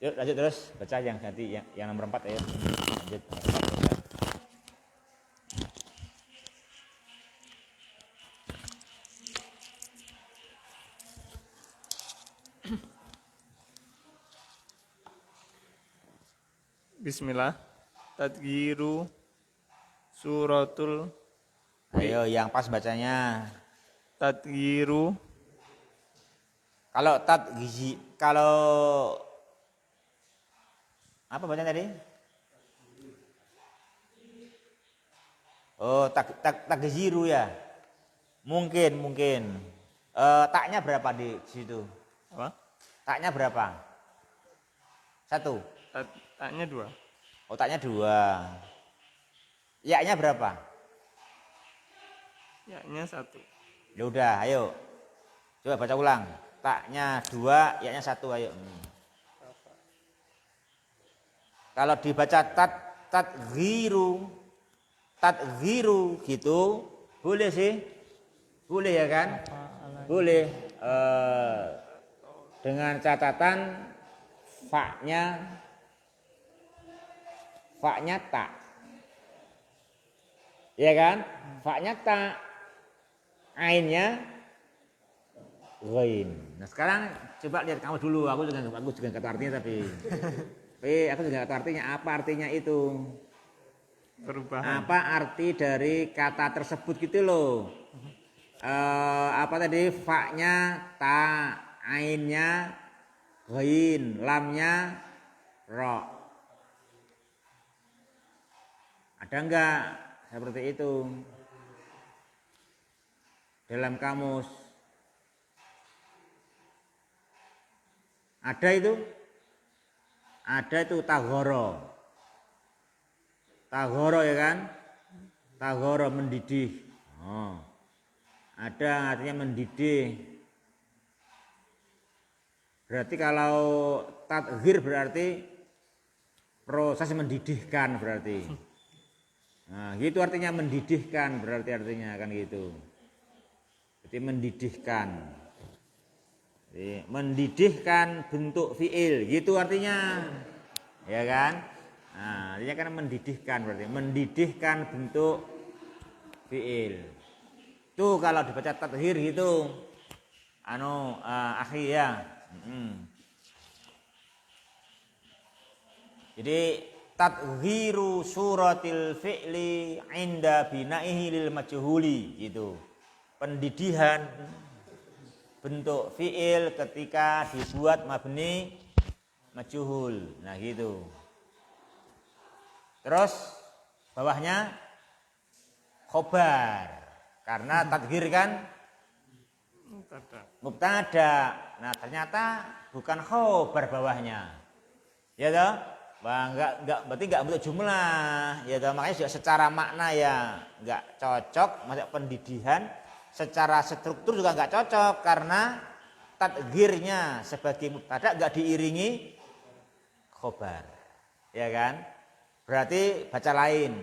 Yuk lanjut terus baca yang nanti yang nomor 4 ya. Lanjut nomor 4 baca. Bismillah. Tadgiru suratul Ayo yang pas bacanya. tadgiru Kalau apa bacanya tadi? Oh, tagziru ya. Mungkin. Taknya berapa di situ? apa? Taknya berapa? 1. Taknya 2. Oh, taknya 2. Ya-nya berapa? Ya-nya 1. Ya udah, ayo. Coba baca ulang. Taknya 2, ya-nya 1, ayo. Kalau dibaca tadghiru gitu, boleh sih. Boleh ya kan? Boleh. Dengan catatan fa-nya tak. Ya kan? Fa-nya tak. Ainnya ghain. Nah, sekarang coba lihat kamu dulu. Aku juga nggak tahu artinya tapi aku juga nggak tahu artinya. Apa artinya itu? Perubahan. Apa arti dari kata tersebut gitu loh? Apa tadi? Fa-nya ta, ainnya ghain, lamnya ro. Ada enggak seperti itu dalam kamus? Ada itu? Ada itu taghoro. Taghoro ya kan? Taghoro mendidih. Oh. Ada artinya mendidih. Berarti kalau tadghir berarti proses mendidihkan berarti. Nah, gitu artinya mendidihkan berarti artinya kan gitu. Jadi mendidihkan. Jadi, mendidihkan bentuk fiil gitu artinya. Ya kan? Nah, artinya kan mendidihkan berarti mendidihkan bentuk fiil. Tuh kalau dibaca tadhir gitu. Akhi ya. Jadi tadghiru suratil fi'li inda binaihi lil majhuli gitu. Pendidihan bentuk fi'il ketika dibuat mabni majhul. Nah gitu. Terus bawahnya khobar. Karena tadghir kan mubtada. Nah, ternyata bukan khobar bawahnya. Ya toh? Wah, berarti enggak bentuk jumlah. Ya toh, makanya juga secara makna ya enggak cocok, masuk pendidihan, secara struktur juga enggak cocok karena tadghirnya sebagai mubtada enggak diiringi khobar. Ya kan? Berarti baca lain.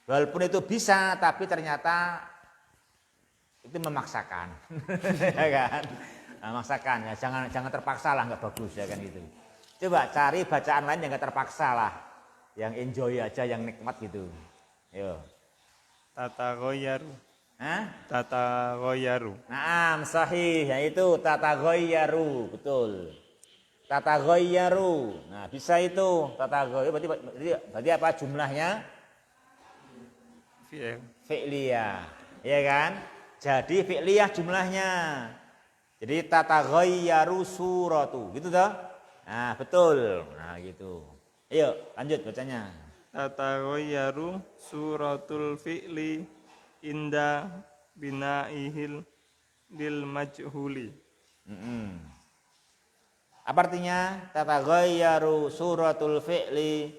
Walaupun itu bisa tapi ternyata itu memaksakan. Ya kan? Nah, memaksakan ya, jangan terpaksa lah, nggak bagus ya kan gitu. Coba cari bacaan lain yang nggak terpaksa lah, yang enjoy aja, yang nikmat gitu. Yo. Tatagoyaru. Hah? Tatagoyaru. Naam, sahih, yaitu tatagoyaru, betul. Tatagoyaru. Nah, bisa itu tatagoyaru. Berarti apa jumlahnya? Fi'liyah. Ya kan? Jadi fi'liyah jumlahnya. Jadi tataghayyaru suratu. Gitu toh? Nah, betul. Nah, gitu. Ayo, lanjut bacanya. Tataghayyaru suratul fi'li inda binaihil lil majhuli. Apa artinya? Tataghayyaru suratul fi'li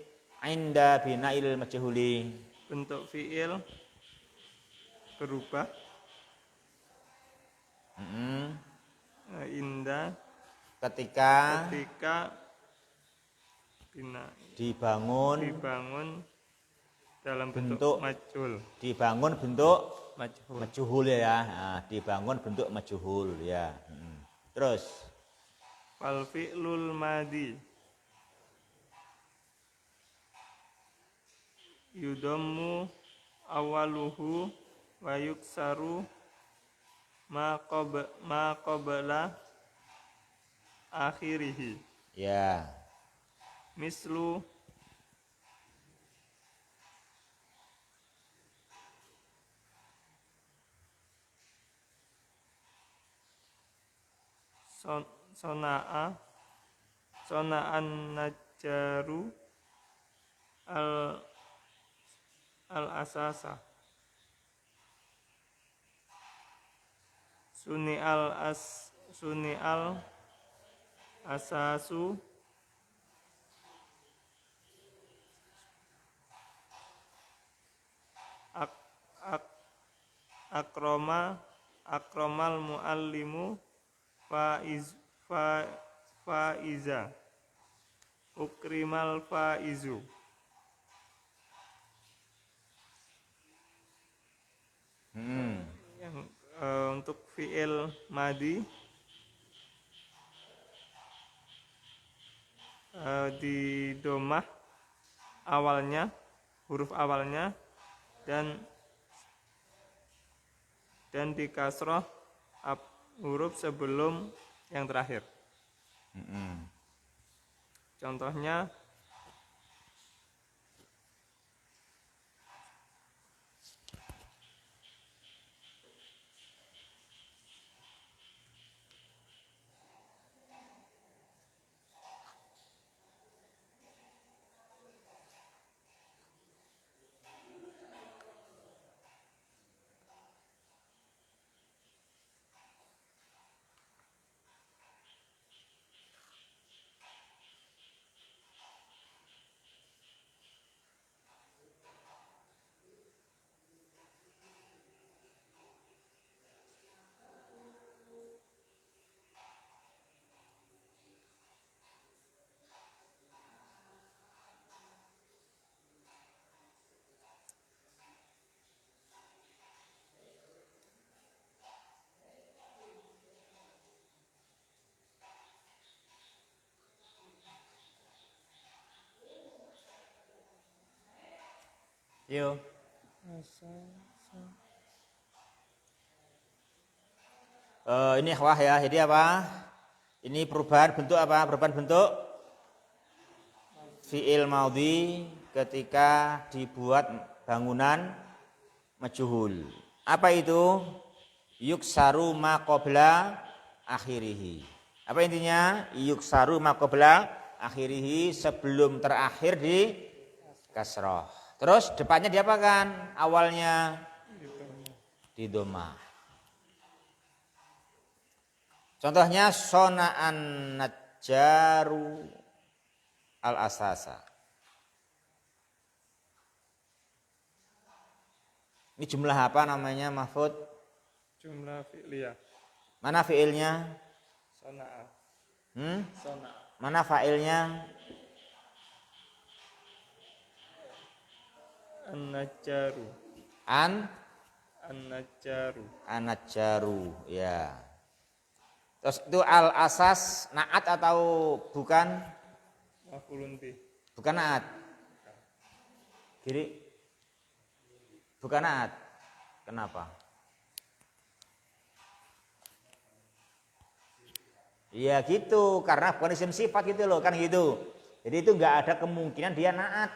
inda binail majhuli. Bentuk fi'il berubah. Indah Ketika dibangun dalam bentuk majhul. Dibangun bentuk majhul ya. Nah, dibangun bentuk majhul ya. Terus Fal fi'lul madi yudammu awaluhu wa yuksaru ma qabla akhirihi. ya. Mislu sona'a sona'an najjaru al asasa suni al asasu ak, ak, akromal muallimu faiza ukrimal faizu. Yang untuk fi'il madi di domah awalnya, huruf awalnya, dan di kasroh huruf sebelum yang terakhir. Contohnya Yo. Ini ikhwah ya. Jadi apa? Ini perubahan bentuk apa? Perubahan bentuk fi'il maudhi ketika dibuat bangunan majhul. Apa itu? Yuksaru ma qabla akhirihi. Apa intinya? Yuksaru ma qabla akhirihi, sebelum terakhir di kasroh. Terus depannya diapakan? Awalnya di domah. Contohnya sona'an najjaru al asasa. Ini jumlah apa namanya, Mahfud? jumlah fi'liyah. Mana fi'ilnya? Sona'a. Sona'a. Mana fa'ilnya? An-najjaru. An-najjaru, ya. Terus itu al-asas naat atau bukan? Maf'ulun bih. Bukan naat. Kiri. Bukan naat. Kenapa? Iya gitu, karena bukan isim sifat gitu loh, kan gitu. Jadi itu enggak ada kemungkinan dia naat.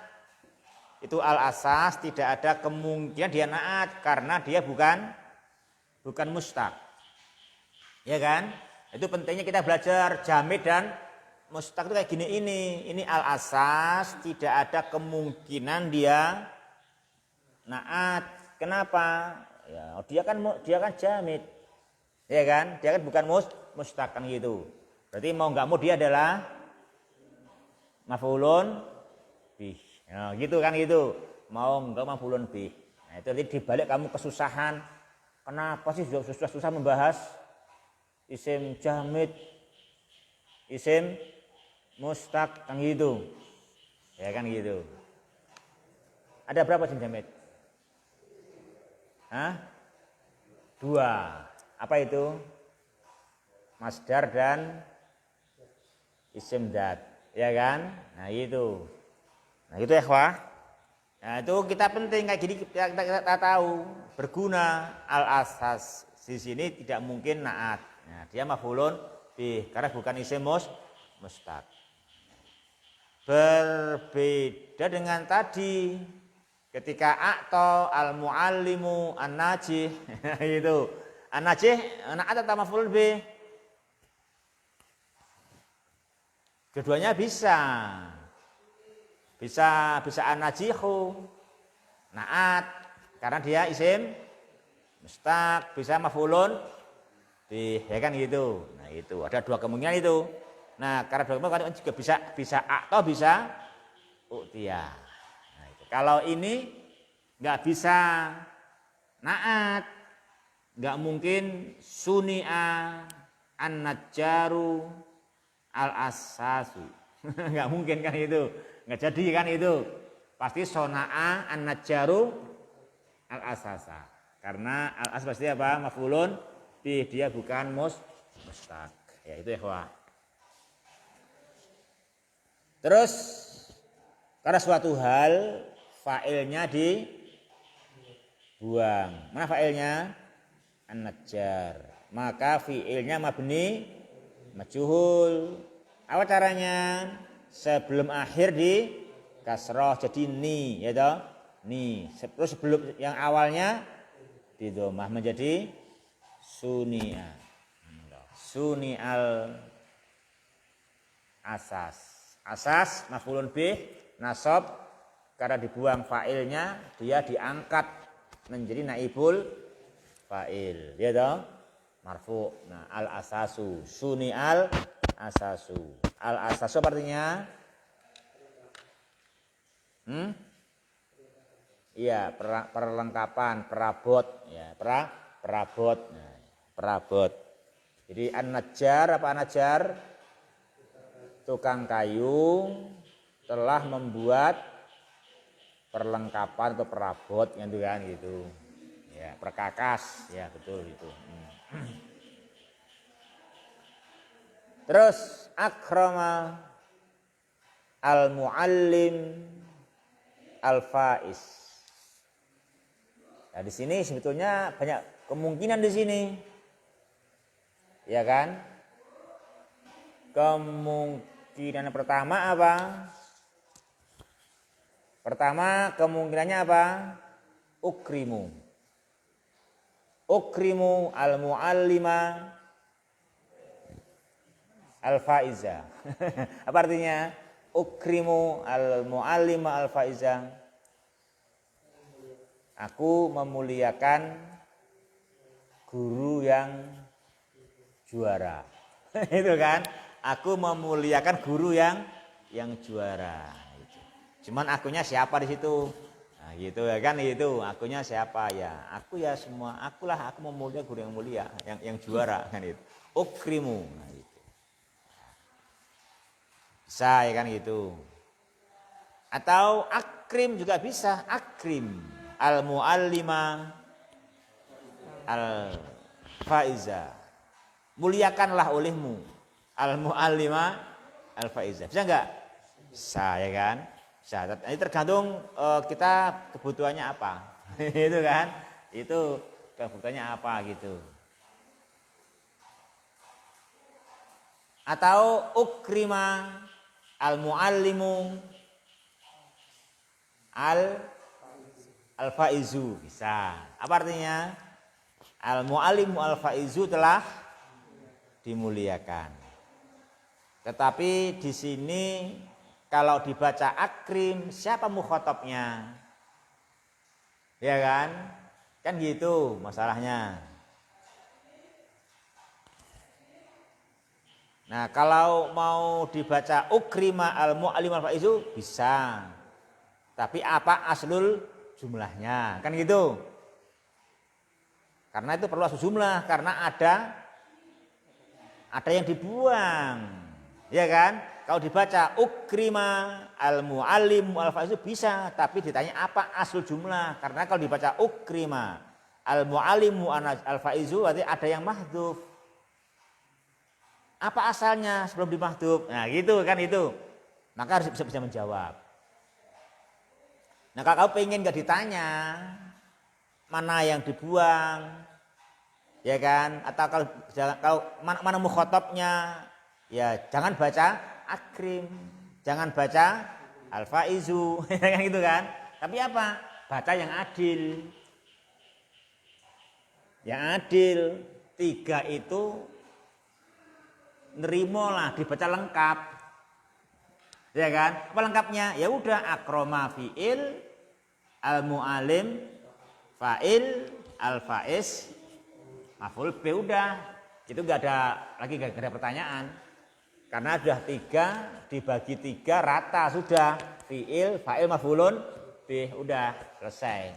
Itu al-asas, tidak ada kemungkinan dia naat karena dia bukan mustaq. Ya kan? Itu pentingnya kita belajar jamid dan mustaq itu kayak gini ini. Ini al-asas, tidak ada kemungkinan dia naat. Kenapa? Ya, dia kan jamid. Ya kan? Dia kan bukan mustaq kan gitu. Berarti mau enggak mau dia adalah maf'ulun bih. Ya, gitu kan gitu. Mau enggak maf'ulun bih. Nah, itu dibalik kamu kesusahan. Kenapa sih susah membahas isim jamid, isim mustaq kan gitu. Ya kan gitu. Ada berapa isim jamid? Hah? 2. Apa itu? Masdar dan isim dzat. Ya kan? Nah itu. Nah itu ya ikhwah. Nah itu kita penting kayak gini kita tahu, berguna. Al-asas di sini tidak mungkin naat. Nah, dia maf'ulun bih karena bukan isim mustaq. Berbeda dengan tadi ketika a'ta al-muallimu an-najih itu. An-najih naat atau maf'ulun bih? Dua-duanya bisa. Bisa an-najihu, naat, karena dia isim mustaq, bisa maf'ulun bih, ya kan gitu. Nah, itu ada dua kemungkinan itu. Nah, karena dua kemungkinan juga bisa atau bisa u'tiyah. Nah, itu. Kalau ini nggak bisa naat, nggak mungkin suni'a an-najjaru al-asasu. Nggak mungkin kan itu. Nggak jadi kan itu. Pasti sona'a an-najjaru al-asasa. Karena al-as pasti apa? Maf'ulun bih, dia bukan mustaq. Ya itu ikhwah. Terus karena suatu hal fa'ilnya dibuang. Mana fa'ilnya? An-najjar. Maka fi'ilnya mabni majhul. Apa caranya? Sebelum akhir di kasroh jadi ni, ya toh? Ni. Terus sebelum yang awalnya di dhammah menjadi suni'a. Suni'al asas. Asas maf'ulun bih nasab, karena dibuang fa'ilnya dia diangkat menjadi naibul fa'il, ya toh? Marfu'. Nah, al asasu, suni'al asasu. Al asasu artinya iya, perlengkapan, perabot, ya, perabot. Nah, perabot. Jadi an-najjar apa an-najjar? Tukang kayu telah membuat perlengkapan atau perabot yang itu kan gitu. Ya, perkakas, ya betul itu. Terus akrama al-muallim al-faiz. Nah, di sini sebetulnya banyak kemungkinan di sini. Ya kan? Kemungkinan pertama apa? Pertama kemungkinannya apa? Ukrimu. Ukrimu al-muallima al-faiza. Apa artinya? Ukrimu al-muallima al-faiza. Aku memuliakan guru yang juara. Itu kan? Aku memuliakan guru yang juara. Cuman akunya siapa di situ? Nah, gitu ya kan itu. Akunya siapa ya? Aku ya semua. Akulah, aku memuliakan guru yang mulia, yang juara kan itu. Ukrimu. Nah, gitu. Bisa ya kan gitu. Atau akrim juga bisa. Akrim al-muallima al-faiza. Muliakanlah olehmu al-muallima al-faiza. Bisa enggak? Bisa ya kan? Bisa. Ini tergantung kita kebutuhannya apa. Itu kan? Itu kebutuhannya apa gitu. Atau ukrima al-muallimu al-faizu. Bisa. Apa artinya? Al-muallimu al-faizu telah dimuliakan. Tetapi di sini kalau dibaca akrim, siapa mukhatabnya? Ya kan? Kan gitu masalahnya. Nah, kalau mau dibaca ukrima al-mu'allim al-faizu bisa. Tapi apa aslul jumlahnya? Kan gitu. Karena itu perlu aslul jumlah, karena ada yang dibuang, ya kan? Kalau dibaca ukrima al-muallim al-faizu bisa, tapi ditanya apa asal jumlah? Karena kalau dibaca ukrima al-muallim al-faizu berarti ada yang mahdhuf. Apa asalnya sebelum dimahdhuf? Nah, gitu kan itu. Maka harus bisa menjawab. Nah, kalau pengen enggak ditanya mana yang dibuang, ya kan? Atau kalau mana mukhatabnya, ya jangan baca akrim, jangan baca al-faizu, kan gitu kan? Tapi apa? Baca yang adil. Yang adil 3 itu nerimolah dibaca lengkap. Ya kan? Apa lengkapnya? Ya udah akroma fi'il, al-mu'alim fa'il, al-faiz maf'ul bi udah. Itu enggak ada pertanyaan. Karena sudah 3 dibagi 3 rata sudah. Fi'il, fa'il, maf'ulun bih, udah selesai.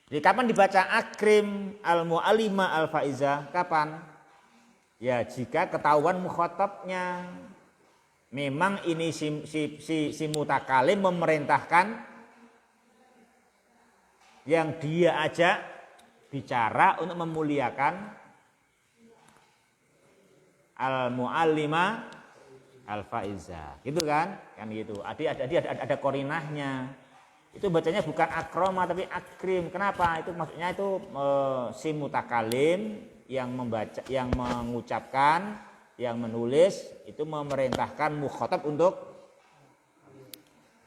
Jadi kapan dibaca akrim al-mu'allima al-faiza? Kapan? Ya jika ketahuan mukhatabnya. Memang ini si mutakalim memerintahkan yang dia ajak bicara untuk memuliakan al-mu'allima al-faiza, gitu kan gitu. Ada korinahnya. Itu bacanya bukan akroma tapi akrim. Kenapa? Itu maksudnya itu si mutakalim yang membaca, yang mengucapkan, yang menulis itu memerintahkan mukhatab untuk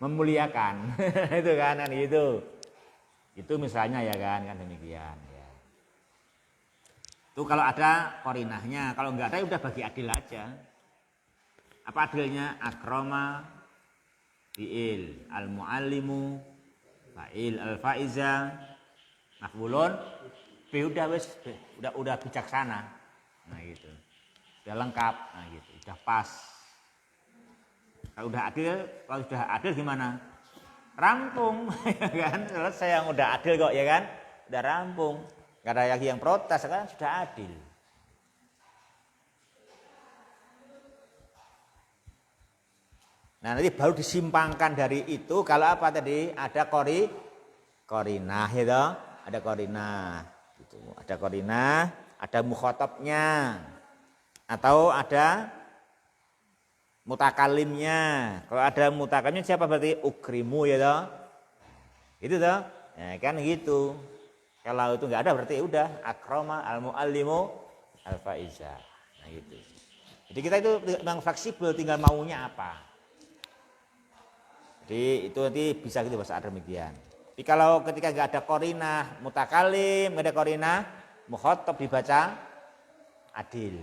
memuliakan. Itu kan gitu. Itu misalnya ya kan demikian ya. Itu kalau ada korinahnya, kalau enggak ada udah bagi adil aja. Apa adilnya? Akroma fi'il, al-muallimu fa'il, al-faiza maf'ulun bi, udah wis udah bijaksana. Nah gitu. Udah lengkap, nah gitu, udah pas. Kalau sudah adil gimana? Rampung ya kan? Selesai yang udah adil kok ya kan? Udah rampung. Gak ada lagi yang protes, sekarang sudah adil. Nah nanti baru disimpangkan dari itu kalau apa tadi? Ada korinah gitu, ada korinah gitu. Ada korinah, ada mukhatabnya, atau ada mutakalimnya. Kalau ada mutakalimnya siapa berarti? Ukrimu ya toh. Itu toh. Ya kan gitu. Kalau itu enggak ada berarti udah akroma al-muallimu al-faiza. Nah gitu. Jadi kita itu memang fleksibel, tinggal maunya apa. Jadi itu nanti bisa gitu bahasa Arab demikian. Tapi kalau ketika enggak ada korinah mutakalim, enggak ada korinah mukhatab dibaca adil.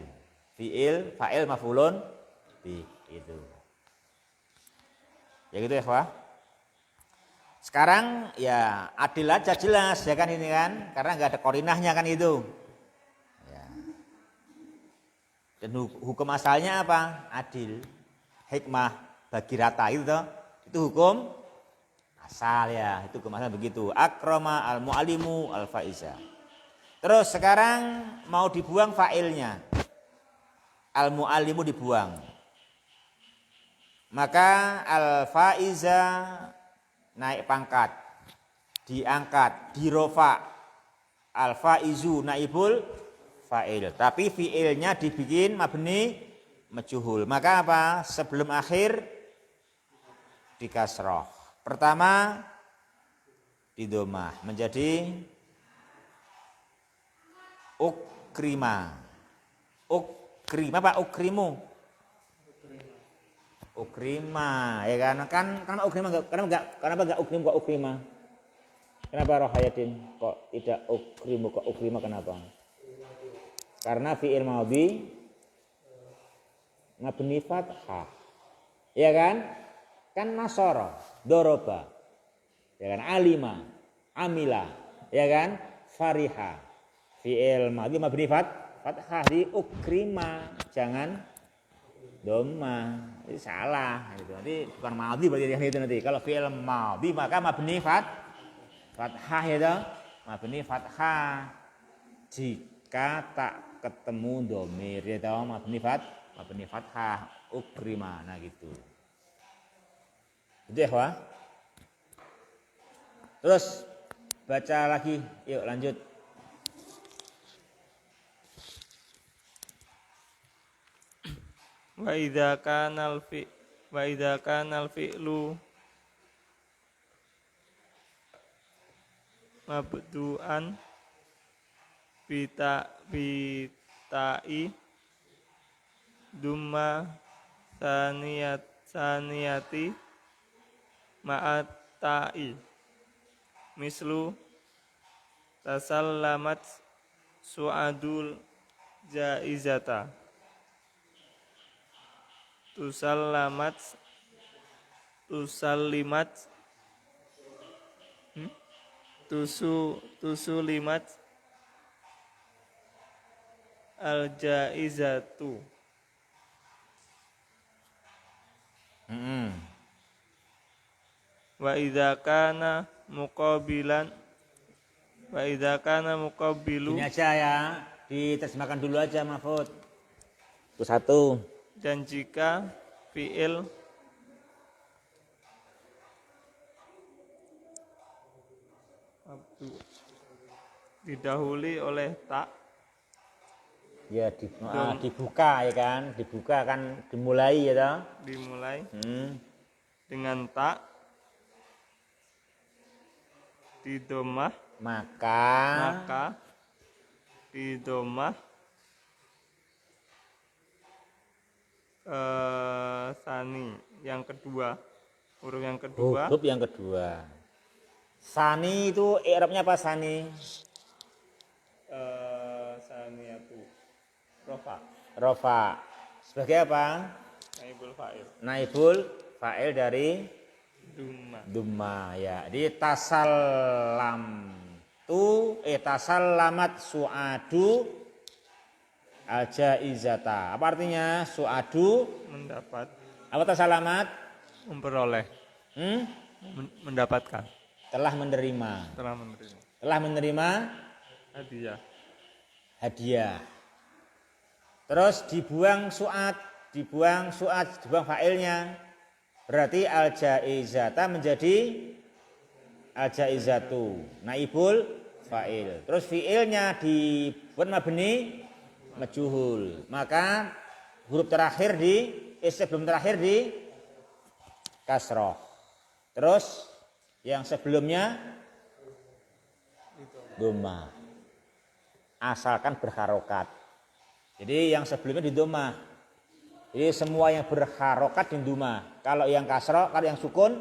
Fi'il, fa'il, maf'ulun bi, itu. Ya gitu ya, Pak. Sekarang ya adil aja jelas ya kan ini kan, karena nggak ada korinahnya kan itu. Ya. Dan hukum asalnya apa? Adil, hikmah, bagi rata itu toh. Itu hukum asal ya, itu hukum asal begitu. Akroma al-mu'allimu al-faiza. Terus sekarang mau dibuang fa'ilnya, al-mu'allimu dibuang. Maka al-faiza naik pangkat, diangkat, dirofa. Al-faizu naibul fa'il. Tapi fi'ilnya dibikin mabni majhul. Maka apa? Sebelum akhir dikasroh. Pertama di domah menjadi ukrima. Ukrima apa? Ukrimu. Ukrima ya kan kenapa ukrima enggak ukrim kok ukrima? Kenapa Rohayatin kok tidak ukrimu kok ukrima, kenapa? Karena fi'il madhi mabni fathah. Ya kan? Kan nasara, doroba. Ya kan? Alima, amila, ya kan? Fariha. Fi'il madhi mabni fathah di ukrima, jangan doma. Itu salah gitu. Nanti bukan madhi berarti yang itu nanti. Kalau fi'il madhi maka mabni fathah itu, mabni fathah. Jika tak ketemu domir ya tahu mabni fathah ukrima. Nah gitu. Itu ya, Wah. Terus baca lagi, yuk lanjut. Wa idza kana al-fi'lu mabdu'an bita'i dumma saniyati ma'at ta'i mislu tasallamat su'adul jaizata. tusallamat tusallimat tusulimat al jaizatu. Wa idza kana muqabilan wa idza kana muqabilu. Ini aja ya, diterjemahkan dulu aja Mahfud. Itu satu. Dan jika fiil didahului oleh tak, Ya dibuka ya kan, dibuka kan dimulai ya toh. dimulai dengan tak didomah, maka didomah sani yang kedua, huruf yang kedua. Huruf yang kedua. Sani itu i'rabnya apa sani? Sani itu rofa, Rofa. Sebagai apa? naibul fa'il, Naibul fa'il dari dumma. Dumma ya. Di tasallamat su'adu al-jaizata. Apa artinya? Su'adu Mendapat, apa tasallamat? memperoleh, mendapatkan, Telah menerima. Telah menerima hadiah. hadiah. Terus dibuang su'ad, dibuang fa'ilnya. Berarti al-jaizata menjadi al-jaizatu, naibul fa'il. Terus fi'ilnya dibuat mabni majhul. Maka huruf terakhir sebelum terakhir di kasroh. Terus yang sebelumnya doma. Asalkan berharokat. Jadi yang sebelumnya di doma. Jadi semua yang berharokat di doma. Kalau yang kasroh, kalau yang sukun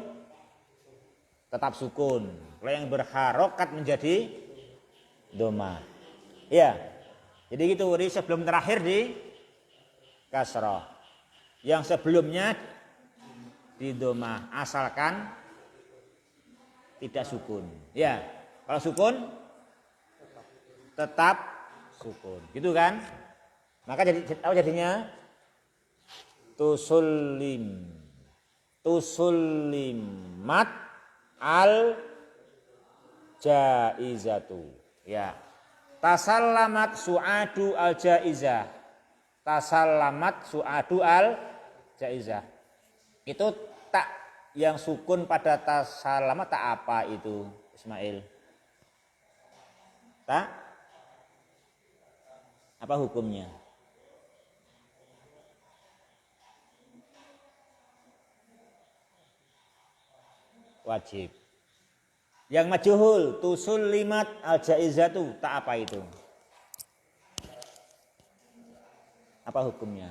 tetap sukun. Kalau yang berharokat menjadi doma. Iya. Jadi gitu. Jadi sebelum terakhir di kasroh. Yang sebelumnya di doma. Asalkan tidak sukun. Ya. Kalau sukun tetap sukun. Gitu kan? Maka jadi apa jadinya? Tusullimat al jaizatu. Ya. Tasallamat su'adu al jaizah. Tasallamat su'adu al jaizah. Itu tak yang sukun pada tasallamat tak apa itu, Ismail? Tak? Apa hukumnya? Wajib. Yang majhul tusullimat al-jaizatu tak apa itu? Apa hukumnya?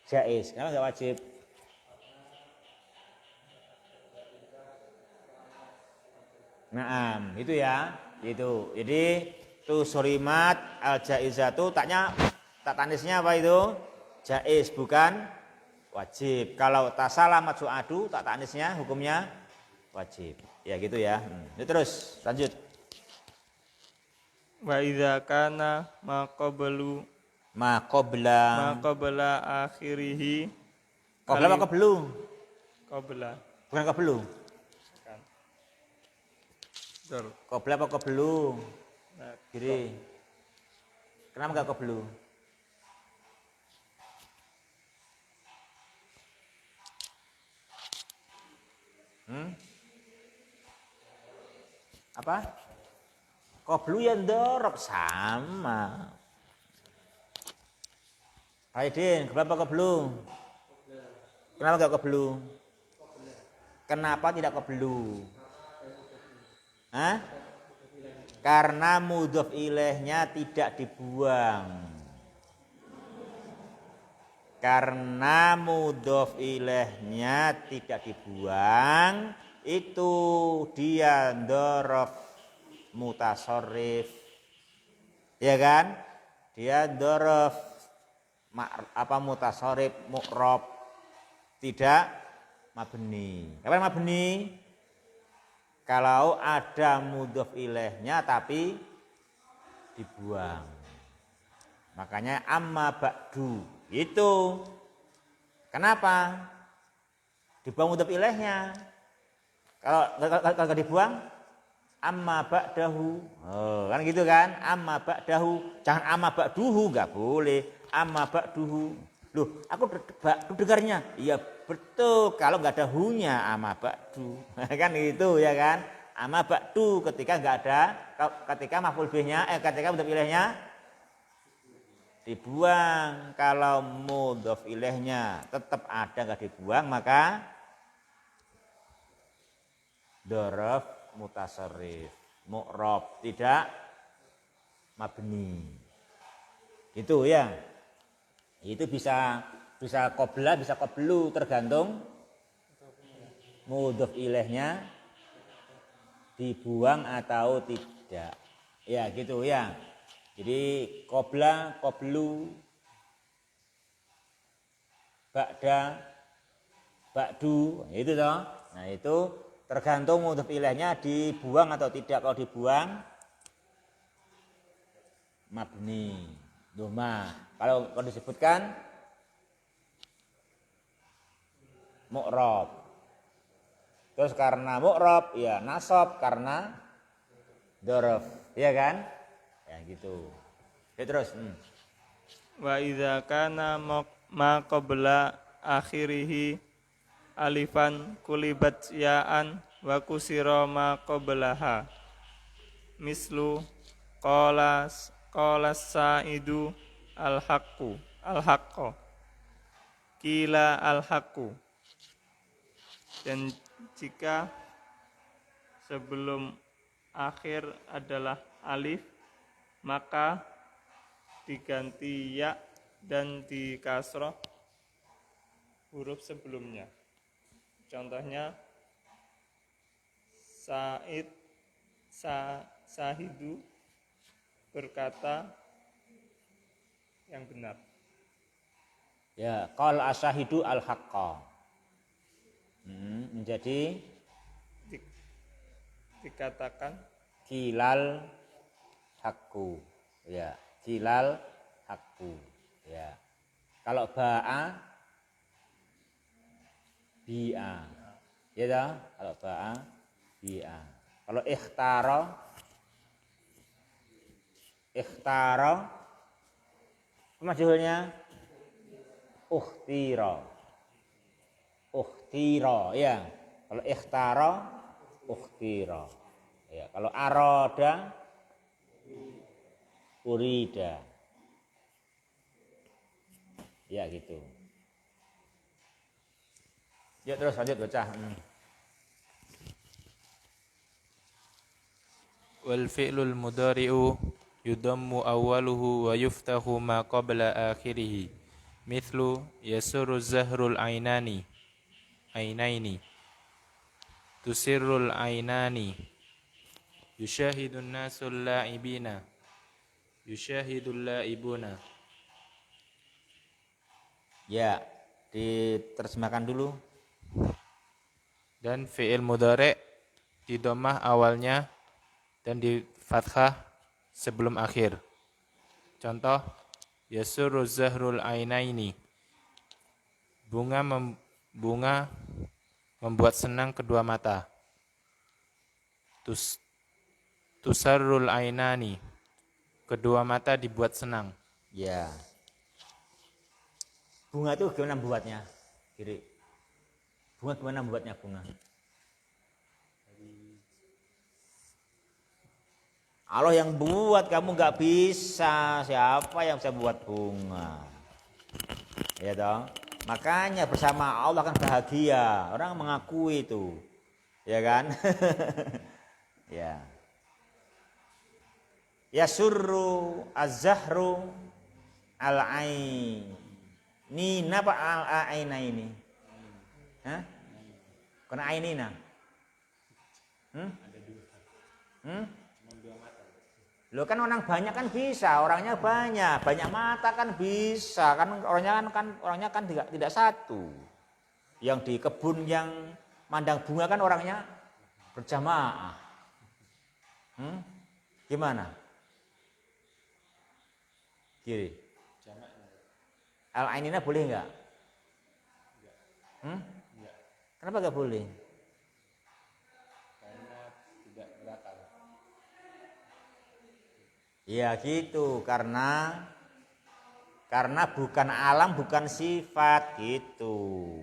Jaiz, kenapa enggak wajib? Naam, itu ya. Itu. Jadi tusurimat al-jaizatu tak tanisnya apa itu? Jaiz bukan wajib. Kalau tasalamat su'adu tak tanisnya hukumnya wajib. Ya gitu ya. Ini terus lanjut. Wa idza kana ma qabla akhirih. Qabla apa qablu? Qabla. Bukan qablu. Betul. Qabla apa qablu? Nah, Kiri. Kenapa enggak qablu? Apa? Qablu ya ndorop sama. Aidin, kenapa qablu? Kenapa enggak qablu? Kenapa tidak qablu? Hah? Karena mudhof ilaihnya tidak dibuang. Karena mudhof ilaihnya tidak dibuang, itu dia ndorof mutasarrif. Ya kan? Dia dzaraf mutasarrif, mu'rab, tidak mabni. Kapan mabni? Kalau ada mudhof ilaihnya tapi dibuang. Makanya amma ba'du. Itu. Kenapa? Dibuang mudhof ilaihnya. Kalau dibuang amma ba'dahu. Oh, kan gitu kan? Amma ba'dahu. Jangan amma ba'duhu, enggak boleh. Amma ba'duhu. Loh, aku dengarnya. Iya, betul. Kalau enggak ada hu-nya amma ba'du. Kan gitu ya kan? Amma ba'du ketika enggak ada, ketika maf'ul bihnya ketika mudhof ilaihnya dibuang. Kalau mudhof ilaihnya tetap ada enggak dibuang, maka dzaraf mutasarrif, mu'rab, tidak mabni. Itu ya. Itu bisa qabla, bisa qablu, tergantung mudhof ilaihnya dibuang atau tidak. Ya, gitu ya. Jadi qabla, qablu, ba'da, ba'du, itu toh. Nah, itu tergantung mudhof ilaihnya dibuang atau tidak. Kalau dibuang mabni, dhamma. Kalau disebutkan mu'rab. Terus karena mu'rab ya nasab, karena dzaraf, ya kan? Ya gitu. Ya terus. Wa idza kana ma qabla akhirih alifan kulibat ya'an wa kusira ma qablaha. Mislu qala sa'idu al-haqqu kila al-haqqu. Dan jika sebelum akhir adalah alif, maka diganti ya dan dikasroh huruf sebelumnya. Contohnya Sahidu berkata yang benar. Ya, qala asyahidu al-haqqa. Menjadi Dikatakan kilal haqqu. Ya, kilal haqqu. Ya. Kalau ba'a bi'a. Ya toh? Kalau ba'a bi'a. Kalau ikhtara majhulnya ukhtira, ya. Kalau ikhtara ukhtira, ya. Kalau arada urida, ya gitu. Ya terus lanjut baca. Wal fi'lul mudhari'u yudammu awwaluhu wa yuftahu ma qabla akhirih. Mithlu yasurru zahrul ainaini tusirrul ainani yushahidun nasul la'ibina yushahidul la'ibuna. Ya, diterjemahkan dulu. Dan fi'il mudhari' di dhammah awalnya dan di fathah sebelum akhir. Contoh, yasurru zahrul ainaini. Bunga membuat senang kedua mata. Tusarrul ainani. Kedua mata dibuat senang. Ya. Bunga itu gimana buatnya? Kiri. Bunga gimana buatnya bunga? Allah yang buat, kamu nggak bisa. Siapa yang bisa buat bunga? Ya toh. Makanya bersama Allah kan bahagia. Orang mengakui itu, ya kan? Ya. Yasurru az-zahru al-ain. Ini apa al-aina ini? Hah? Kena ainina? Lo kan orang banyak kan bisa, orangnya banyak mata kan bisa, kan orangnya kan tidak satu. Yang di kebun yang mandang bunga kan orangnya berjamaah. Gimana? Kiri. Al-ainina boleh enggak? Kenapa enggak boleh? Ya gitu, karena bukan alam, bukan sifat gitu.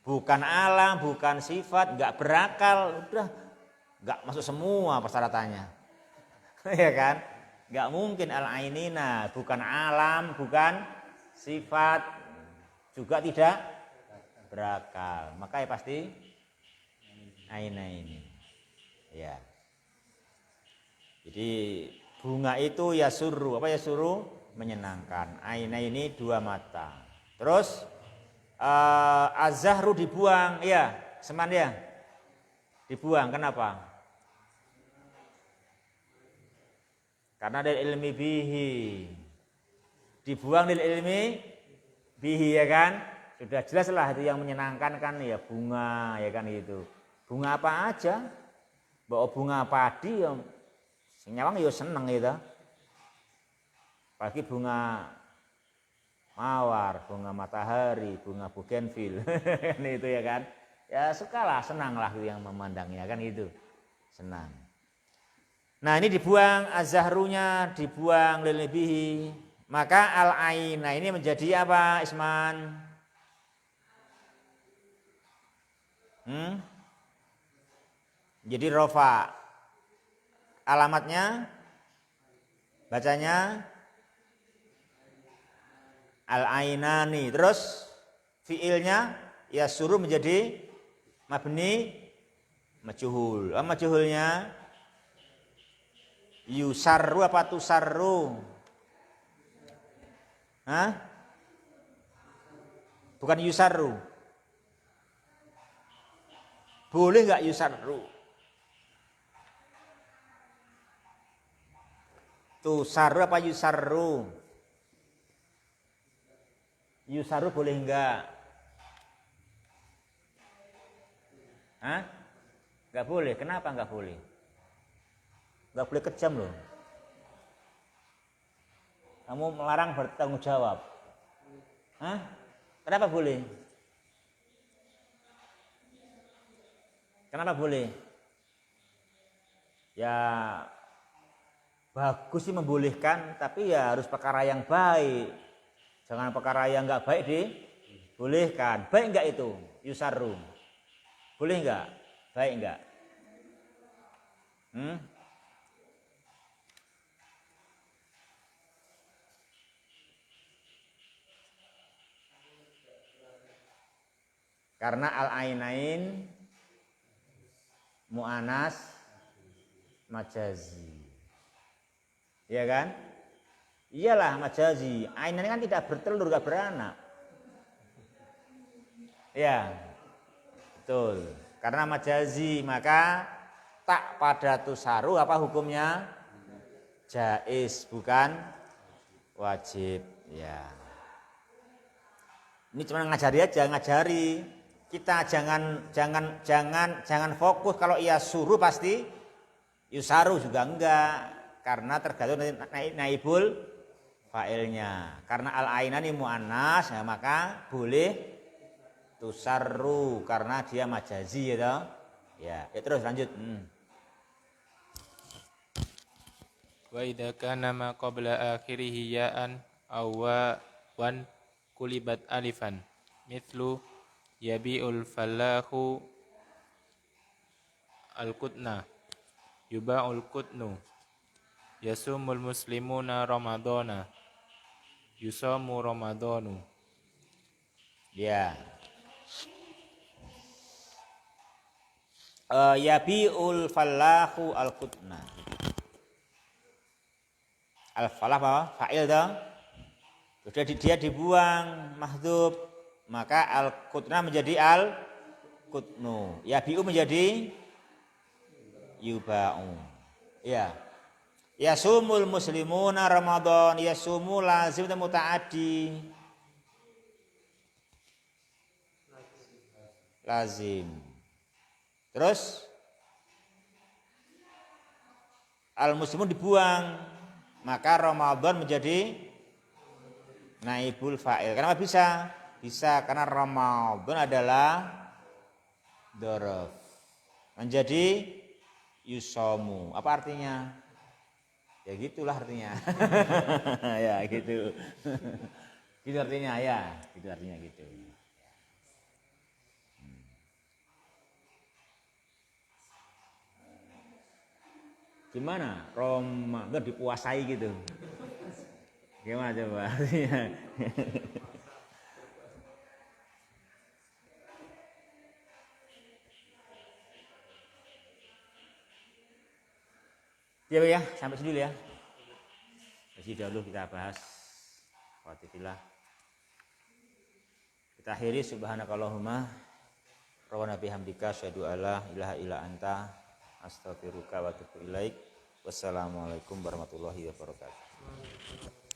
Bukan alam, bukan sifat, enggak berakal, udah enggak masuk semua persyaratannya. Ya kan? Enggak mungkin al-ainina, bukan alam, bukan sifat, juga tidak berakal. Maka ya pasti aina ini. Ya. Jadi bunga itu ya suruh, apa ya suruh? Menyenangkan. Aina ini dua mata. Terus az-zahru dibuang, ya, seman ya. Dibuang, kenapa? Karena dari ilmi bihi. Dibuang dari ilmi bihi, ya kan? Sudah jelas lah itu yang menyenangkan kan ya bunga, ya kan gitu. Bunga apa aja? Bawa bunga padi ya nyawang ya seneng gitu. Apalagi bunga mawar, bunga matahari, bunga bugenvil. Itu ya kan. Ya sukalah, senanglah gitu yang memandangnya kan itu. Senang. Nah, ini dibuang az-zahrunya, dibuang lil bihi. Maka al-aina ini menjadi apa, Isman? Jadi rofa. Alamatnya bacanya al-ainani. Terus fiilnya ya suruh menjadi mabni majhul. Majhulnya yusarru apa tusarru? Bukan yusarru. Boleh enggak yusarru? Tusarru apa yusarru? Yusarru boleh enggak? Enggak boleh. Kenapa enggak boleh? Enggak boleh kejam loh. Kamu melarang bertanggung jawab. Kenapa boleh? Kenapa boleh? Ya bagus sih membolehkan, tapi ya harus perkara yang baik. Jangan perkara yang enggak baik dibolehkan. Baik enggak itu? Yusarru. Boleh enggak? Baik enggak? Karena al-ainain mu'anas majazi. Iya kan? Iyalah majazi. Ainan kan tidak bertelur, enggak beranak. Ya. Betul. Karena majazi, maka tak pada tusaru apa hukumnya? Jaiz, bukan wajib. Ya. Ini cuma ngajari aja, ngajari. Kita jangan fokus kalau ia suruh pasti yusaru juga enggak, karena tergantung naibul fa'ilnya. Karena al-ainani muannas, ya maka boleh tusarru karena dia majazi ya toh. Ya, terus lanjut. Wa idza kana ma qabla akhirih ya'an aw wan kulibat alifan mithlu yabi'ul fallahu al-qutna yuba'ul qutnu yasumul muslimuna ramadana yusamu ramadanu. Ya. Yabi'ul fallahu al-qutna. Al-falah apa? Fa'il dah. Sudah dia dibuang mahdzub, maka al-qutna menjadi al-qutnu. Yabi'u menjadi yuba'u. Ya. Yasumul muslimuna Ramadan, yasumu lazim dan mutaaddi. Lazim. Terus al muslimun dibuang, maka Ramadan menjadi naibul fa'il. Kenapa bisa? Bisa karena Ramadan adalah dzaraf. Menjadi yusomu. Apa artinya? Ya gitulah artinya. Ya gitu. Gitu artinya ya, gitu artinya gitu. Gimana? Ramadan dipuasai gitu. Gimana coba artinya? Ya, sampai sini dulu ya. Jadi dahulu kita bahas Fatihillah. Kita akhiri subhanakallahumma rabbana bihamdika asyhadu alla ilaha illa anta astaghfiruka wa atubu ilaik. Wassalamualaikum warahmatullahi wabarakatuh.